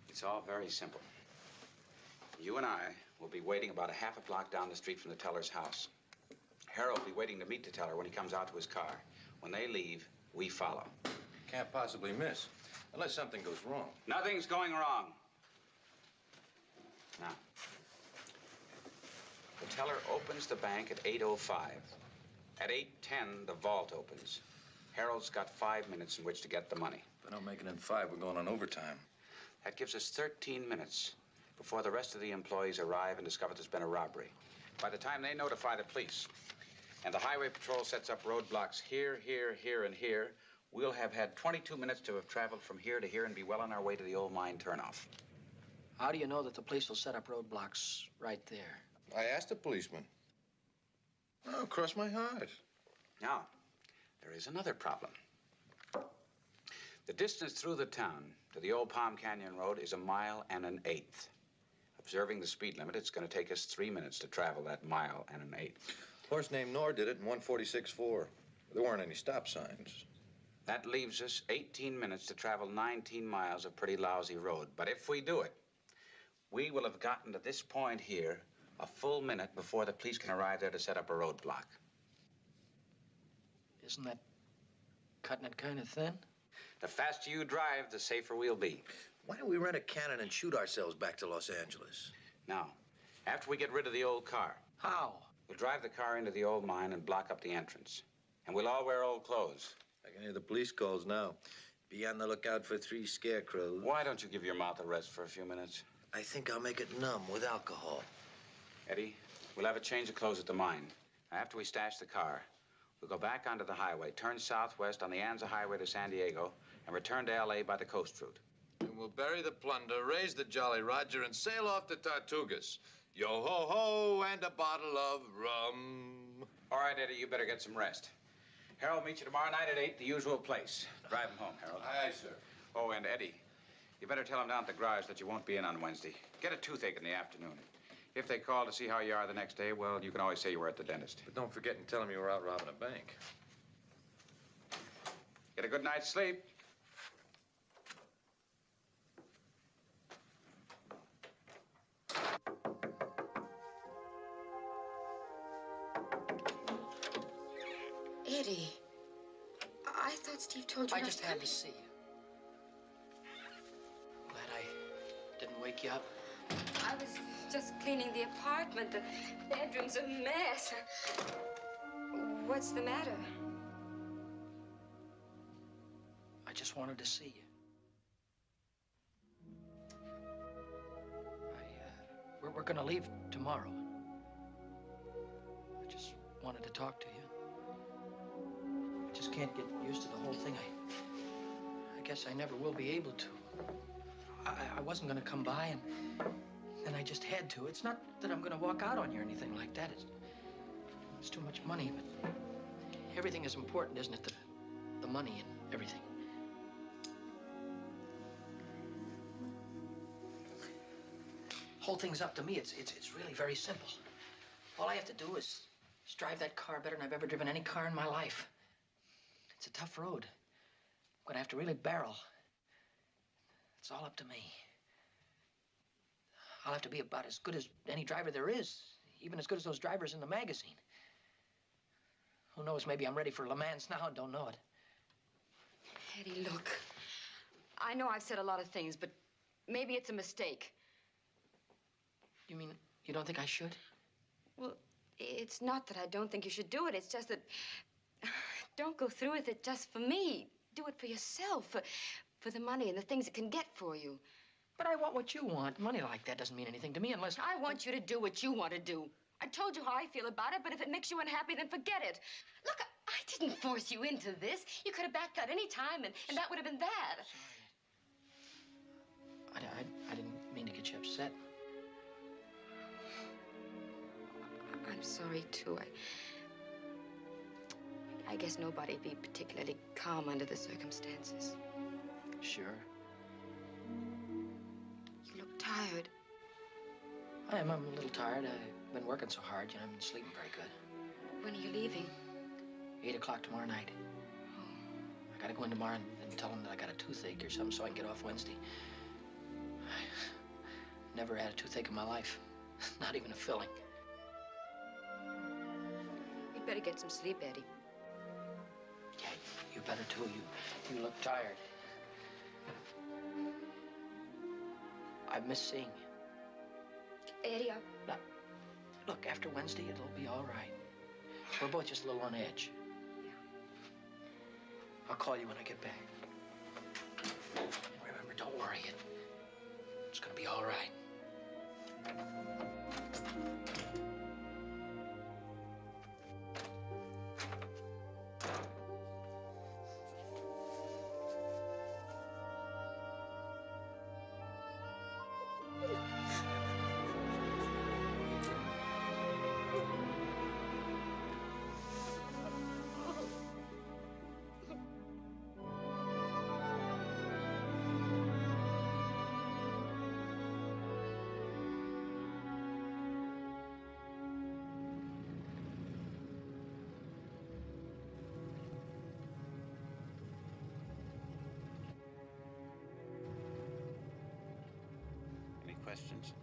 it's all very simple. You and I will be waiting about a half a block down the street from the teller's house. Harold will be waiting to meet the teller when he comes out to his car. When they leave, we follow. Can't possibly miss. Unless something goes wrong. Nothing's going wrong. Now, the teller opens the bank at 8:05. At 8:10, the vault opens. Harold's got 5 minutes in which to get the money. If I don't make it in 5, we're going on overtime. That gives us 13 minutes before the rest of the employees arrive and discover there's been a robbery. By the time they notify the police and the highway patrol sets up roadblocks here, and here, we'll have had 22 minutes to have traveled from here to here and be well on our way to the old mine turnoff. How do you know that the police will set up roadblocks right there? I asked the policeman. Oh, cross my heart. Now, there is another problem. The distance through the town to the old Palm Canyon Road is 1 1/8 miles. Observing the speed limit, it's going to take us 3 minutes to travel that 1 1/8 miles. Horse named Noir did it in 146.4. There weren't any stop signs. That leaves us 18 minutes to travel 19 miles of pretty lousy road. But if we do it, we will have gotten to this point here a full minute before the police can arrive there to set up a roadblock. Isn't that cutting it kind of thin? The faster you drive, the safer we'll be. Why don't we rent a cannon and shoot ourselves back to Los Angeles? Now, after we get rid of the old car, How? we'll drive the car into the old mine and block up the entrance. And we'll all wear old clothes. I can hear the police calls now. Be on the lookout for 3 scarecrows. Why don't you give your mouth a rest for a few minutes? I think I'll make it numb with alcohol. Eddie, we'll have a change of clothes at the mine. After we stash the car, we'll go back onto the highway, turn southwest on the Anza Highway to San Diego, and return to L.A. by the coast route. And we'll bury the plunder, raise the Jolly Roger, and sail off to Tortugas. Yo-ho-ho, and a bottle of rum. All right, Eddie, you better get some rest. Harold, meet you tomorrow night at 8, the usual place. Drive him home, Harold. Aye, sir. Oh, and Eddie, you better tell him down at the garage that you won't be in on Wednesday. Get a toothache in the afternoon. If they call to see how you are the next day, well, you can always say you were at the dentist. But don't forget and tell him you were out robbing a bank. Get a good night's sleep. Eddie, I thought Steve told you I not just to had come to here. see you. Glad I didn't wake you up. I was just cleaning the apartment. The bedroom's a mess. What's the matter? I just wanted to see you. We're gonna leave tomorrow. I just wanted to talk to you. I just can't get used to the whole thing. I guess I never will be able to. I wasn't gonna come by, and I just had to. It's not that I'm gonna walk out on you or anything like that. It's too much money, but everything is important, isn't it? The money and everything. Whole thing's up to me. It's really very simple. All I have to do is drive that car better than I've ever driven any car in my life. It's a tough road. I'm gonna have to really barrel. It's all up to me. I'll have to be about as good as any driver there is, even as good as those drivers in the magazine. Who knows, maybe I'm ready for Le Mans now and don't know it. Eddie, look. I know I've said a lot of things, but maybe it's a mistake. You mean you don't think I should? Well, it's not that I don't think you should do it. It's just that don't go through with it just for me. Do it for yourself, for the money and the things it can get for you. But I want what you want. Money like that doesn't mean anything to me unless... I want you to do what you want to do. I told you how I feel about it, but if it makes you unhappy, then forget it. Look, I didn't force you into this. You could have backed out any time, and that would have been that. Sorry. I didn't mean to get you upset. I'm sorry, too. I guess nobody'd be particularly calm under the circumstances. Sure. You look tired. I'm a little tired. I've been working so hard, you know, I've been sleeping very good. When are you leaving? 8 o'clock tomorrow night. Oh. I gotta go in tomorrow and tell them that I got a toothache or something so I can get off Wednesday. I never had a toothache in my life. Not even a filling. You'd better get some sleep, Eddie. Yeah, you better too. You look tired. I miss seeing you. Eddie, Now, look, after Wednesday, it'll be all right. We're both just a little on edge. Yeah. I'll call you when I get back. And remember, don't worry. It's gonna be all right. Any questions?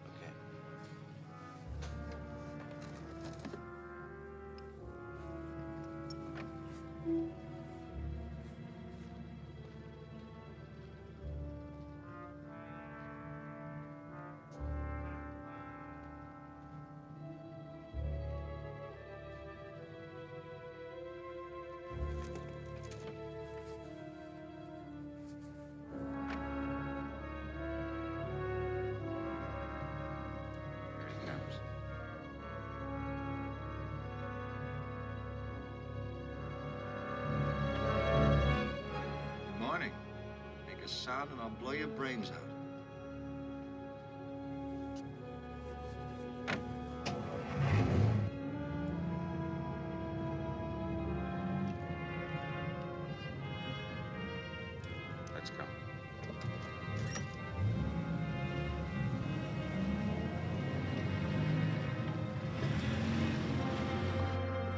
Okay. Here he comes. Good morning. Make a sound and I'll blow your brains out. Let's go. Wouldn't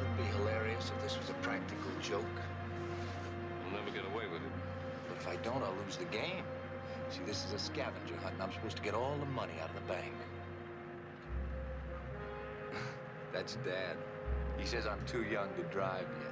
it be hilarious if this was a practical joke? We'll never get away with it. But if I don't, I'll lose the game. See, this is a scavenger hunt, and I'm supposed to get all the money out of the bank. That's Dad. He says I'm too young to drive yet.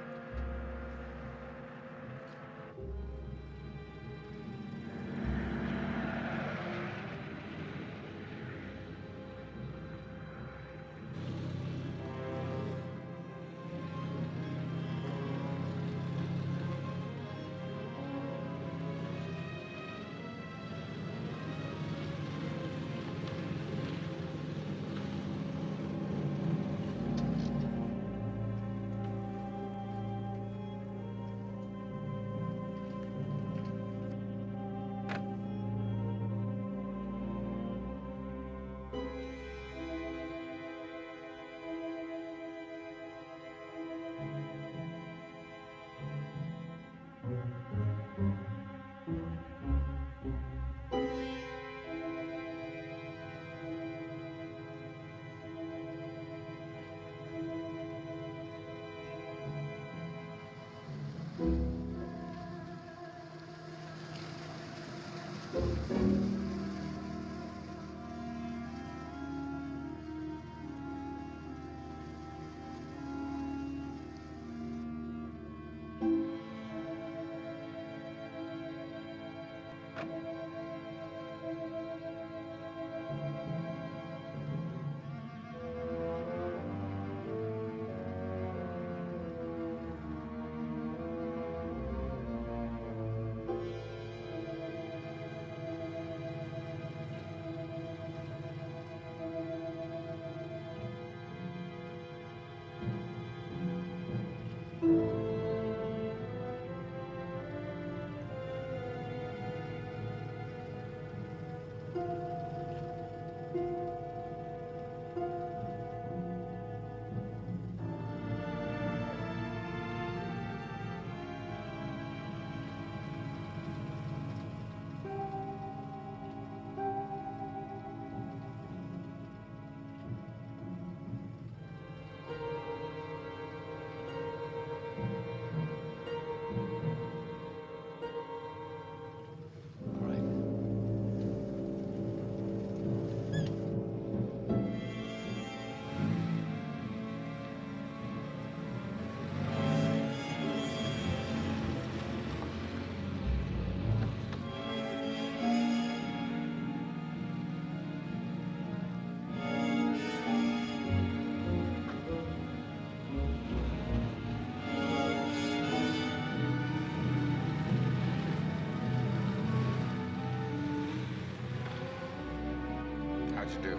What'd you do?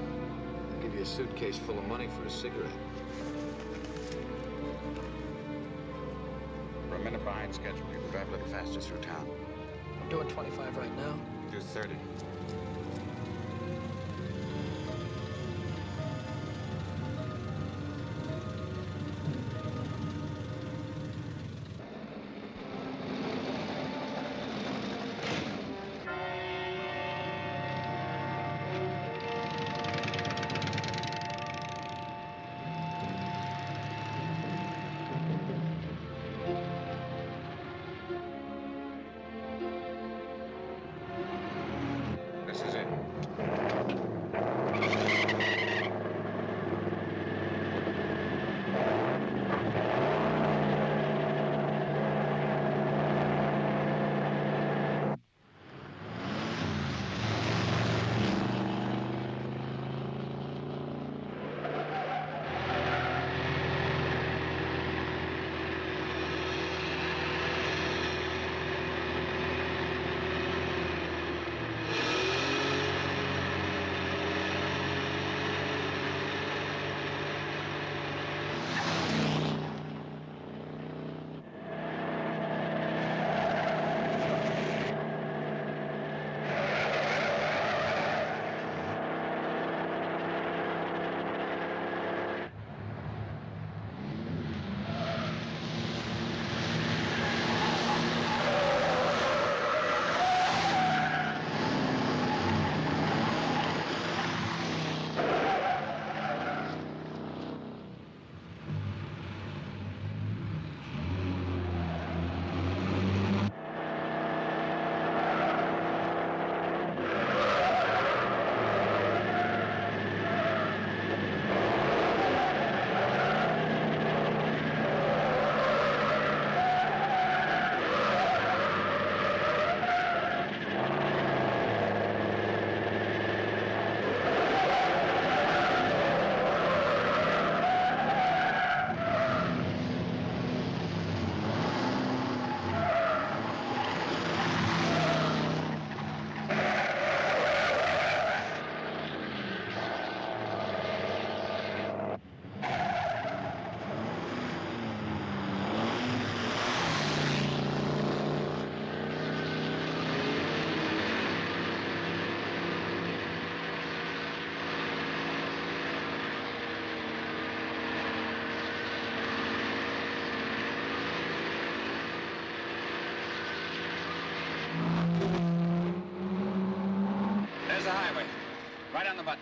I'll give you a suitcase full of money for a cigarette. We're a minute behind schedule. You can drive a little faster through town. I'm doing 25 right now. Do 30. This is it. There's the highway. Right on the button.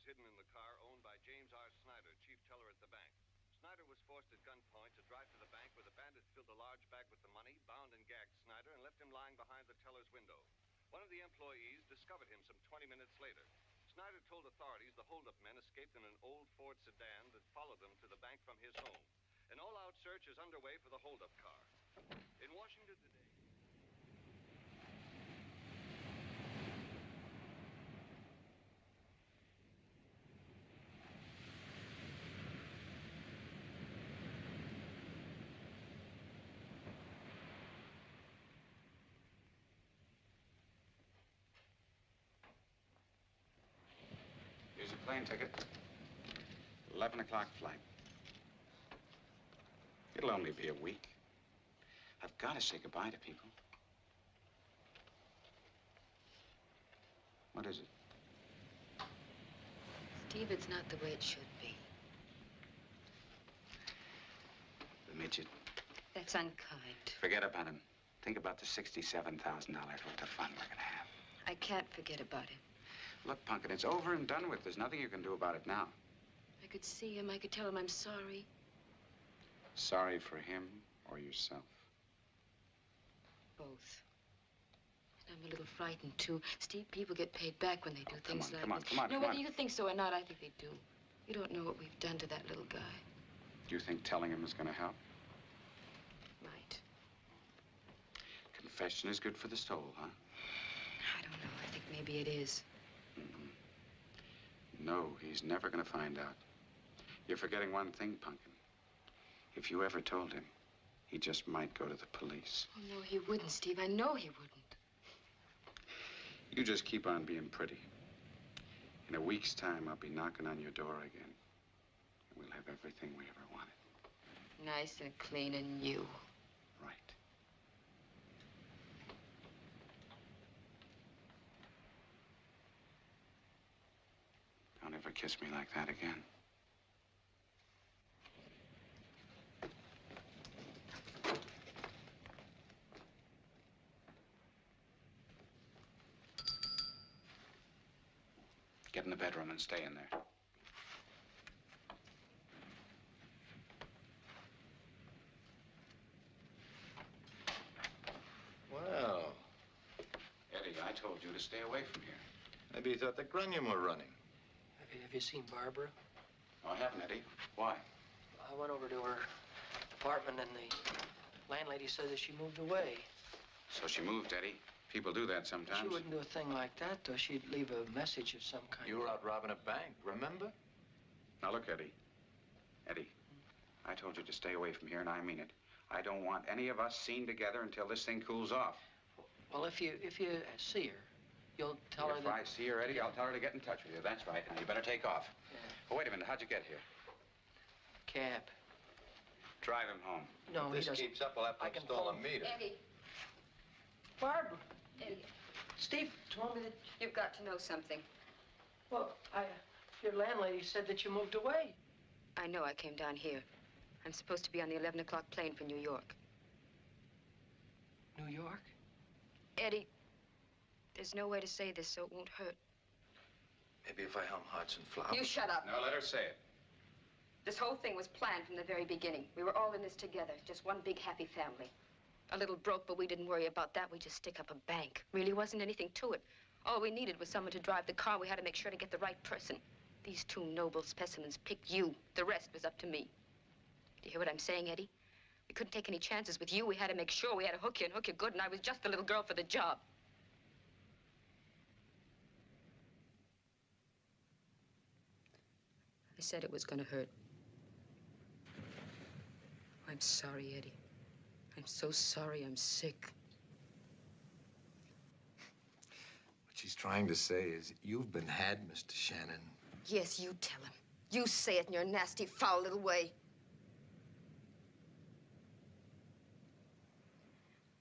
Hidden in the car owned by James R. Snyder, chief teller at the bank. Snyder was forced at gunpoint to drive to the bank where the bandits filled a large bag with the money, bound and gagged Snyder, and left him lying behind the teller's window. One of the employees discovered him some 20 minutes later. Snyder told authorities the holdup men escaped in an old Ford sedan that followed them to the bank from his home. An all-out search is underway for the holdup car. In Washington today... Here's your plane ticket. 11 o'clock flight. It'll only be a week. I've got to say goodbye to people. What is it? Steve, it's not the way it should be. The midget. That's unkind. Forget about him. Think about the $67,000 worth of fun we're gonna have. I can't forget about him. Look, Punkin, it's over and done with. There's nothing you can do about it now. I could see him. I could tell him I'm sorry. Sorry for him or yourself? Both. And I'm a little frightened, too. Steve, people get paid back when they do things like this. Come on. No, whether you think so or not, I think they do. You don't know what we've done to that little guy. Do you think telling him is gonna help? Might. Confession is good for the soul, huh? I don't know. I think maybe it is. No, he's never gonna find out. You're forgetting one thing, Punkin. If you ever told him, he just might go to the police. Oh, no, he wouldn't, Steve. I know he wouldn't. You just keep on being pretty. In a week's time, I'll be knocking on your door again. And we'll have everything we ever wanted. Nice and clean and new. Right. Don't ever kiss me like that again. Get in the bedroom and stay in there. Well, Eddie, I told you to stay away from here. maybe you thought the grunion were running. Have you seen Barbara? Oh, I haven't, Eddie. Why? I went over to her apartment, and the landlady said that she moved away. So she moved, Eddie. People do that sometimes. She wouldn't do a thing like that, though. She'd leave a message of some kind. You were out robbing a bank, remember? Now, look, Eddie. Eddie, I told you to stay away from here, and I mean it. I don't want any of us seen together until this thing cools off. Well, if you see her, you'll tell her If that... I see her, Eddie, I'll tell her to get in touch with you. That's right. Now, you better take off. Yeah. Oh, wait a minute. How'd you get here? Cab. Drive him home. No, If he doesn't. this keeps up, we'll have to install a meter. Eddie. Barbara. Eddie. Steve told me that... You've got to know something. Well, your landlady said that you moved away. I know. I came down here. I'm supposed to be on the 11 o'clock plane for New York. New York? Eddie, there's no way to say this so it won't hurt. Maybe if I hum hearts and flowers. You shut up. No, let her say it. This whole thing was planned from the very beginning. We were all in this together, just one big happy family. A little broke, but we didn't worry about that. We just stick up a bank. Really wasn't anything to it. All we needed was someone to drive the car. We had to make sure to get the right person. These two noble specimens picked you. The rest was up to me. Do you hear what I'm saying, Eddie? We couldn't take any chances with you. We had to make sure we had to hook you and hook you good, and I was just the little girl for the job. I said it was gonna hurt. I'm sorry, Eddie. I'm so sorry I'm sick. What she's trying to say is, you've been had, Mr. Shannon. Yes, you tell him. You say it in your nasty, foul little way.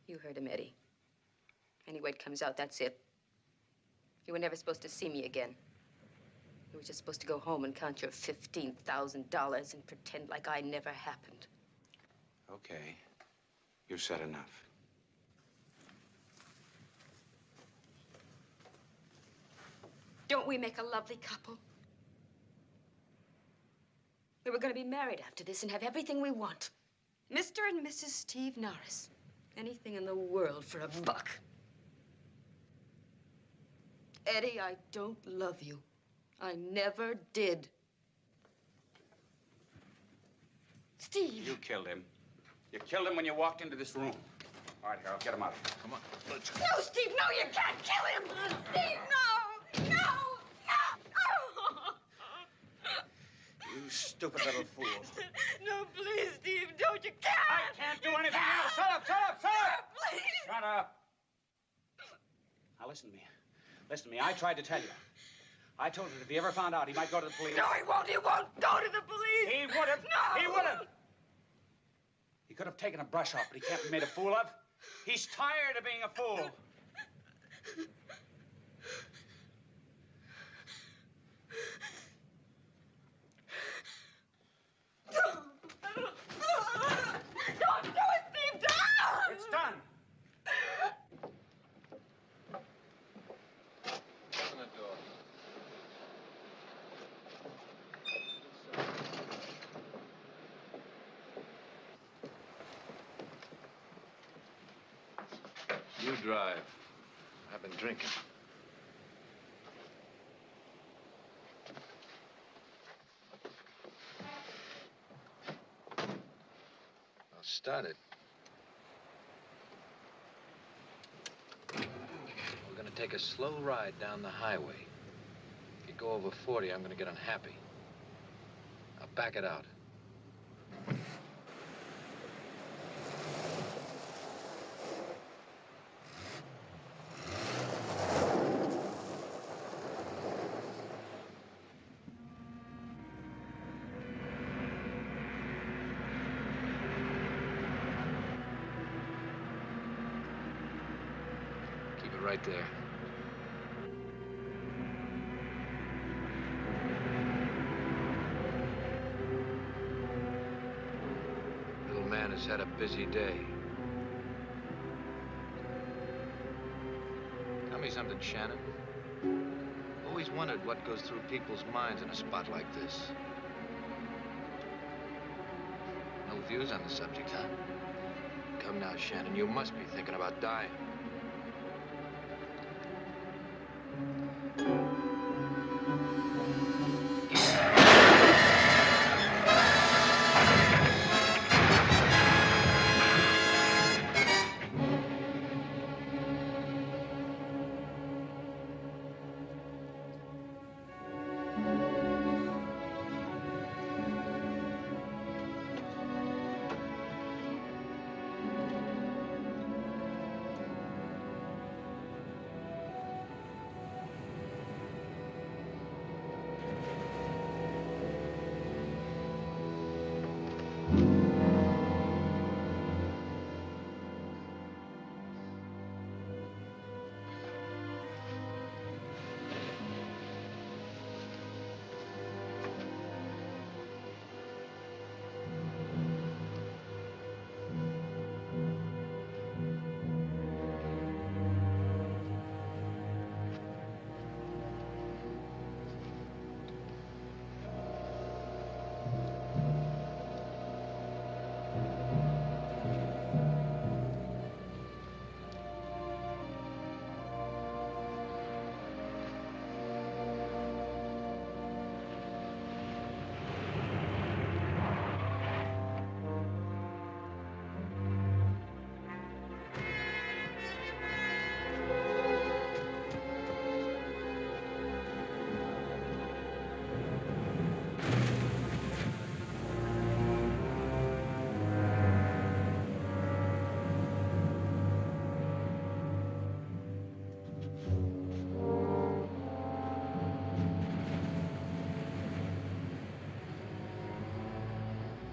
You heard him, Eddie. Anyway, it comes out, that's it. You were never supposed to see me again. You were just supposed to go home and count your $15,000 and pretend like I never happened. Okay. You've said enough. Don't we make a lovely couple? We were going to be married after this and have everything we want. Mr. and Mrs. Steve Norris. Anything in the world for a buck. Eddie, I don't love you. I never did. Steve! You killed him. You killed him when you walked into this room. All right, Harold, get him out of here. Come on, let's go. No, Steve, no, you can't kill him! Steve, no! No! No! You stupid little fool. No, please, Steve, don't. You can't! I can't do anything else. Shut up, shut up, shut up! Please! Shut up. Now, listen to me. Listen to me. I tried to tell you. I told you if he ever found out, he might go to the police. No, he won't. He won't go to the police. He would have. No! He would have. He could have taken a brush off, but he can't be made a fool of. He's tired of being a fool. drive. I've been drinking. I'll start it. We're gonna take a slow ride down the highway. If you go over 40, I'm gonna get unhappy. I'll back it out. Keep it right there. Little man has had a busy day. Tell me something, Shannon. Always wondered what goes through people's minds in a spot like this. No views on the subject, huh? Come now, Shannon, you must be thinking about dying.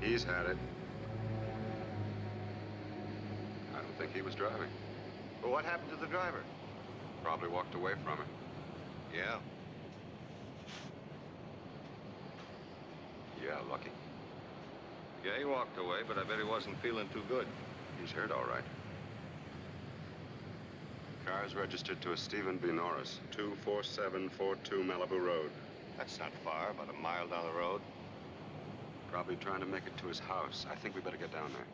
He's had it. I don't think he was driving. Well, what happened to the driver? Probably walked away from it. Yeah. Yeah, lucky. Yeah, he walked away, but I bet he wasn't feeling too good. He's hurt all right. Car's registered to a Stephen B. Norris, 24742 Malibu Road. That's not far, about a mile down the road. Probably trying to make it to his house. I think we better get down there.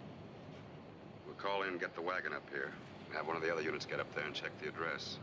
We'll call in and get the wagon up here. Have one of the other units get up there and check the address.